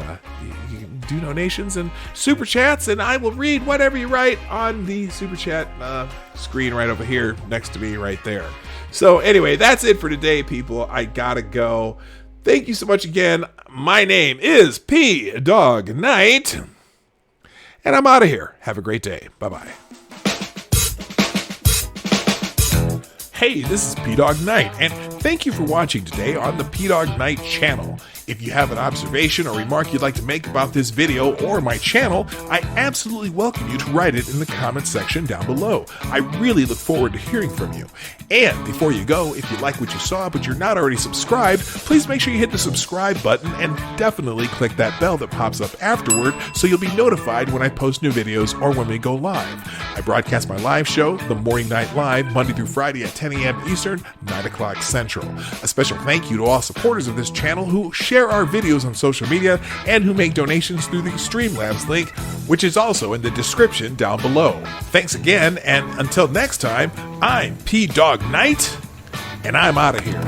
you can do donations and super chats, and I will read whatever you write on the super chat screen right over here next to me right there. So anyway, that's it for today, people. I gotta go. Thank you so much again. My name is PDogNight, and I'm out of here. Have a great day. Bye-bye. Hey, this is PDogNight, and thank you for watching today on the PDogNight channel. If you have an observation or remark you'd like to make about this video or my channel, I absolutely welcome you to write it in the comment section down below. I really look forward to hearing from you. And before you go, if you like what you saw but you're not already subscribed, please make sure you hit the subscribe button and definitely click that bell that pops up afterward so you'll be notified when I post new videos or when we go live. I broadcast my live show, The Morning Night Live, Monday through Friday at 10 a.m. Eastern, 9 o'clock Central. A special thank you to all supporters of this channel who share our videos on social media and who make donations through the Streamlabs link, which is also in the description down below. Thanks again, and until next time, I'm PDogNight, and I'm out of here.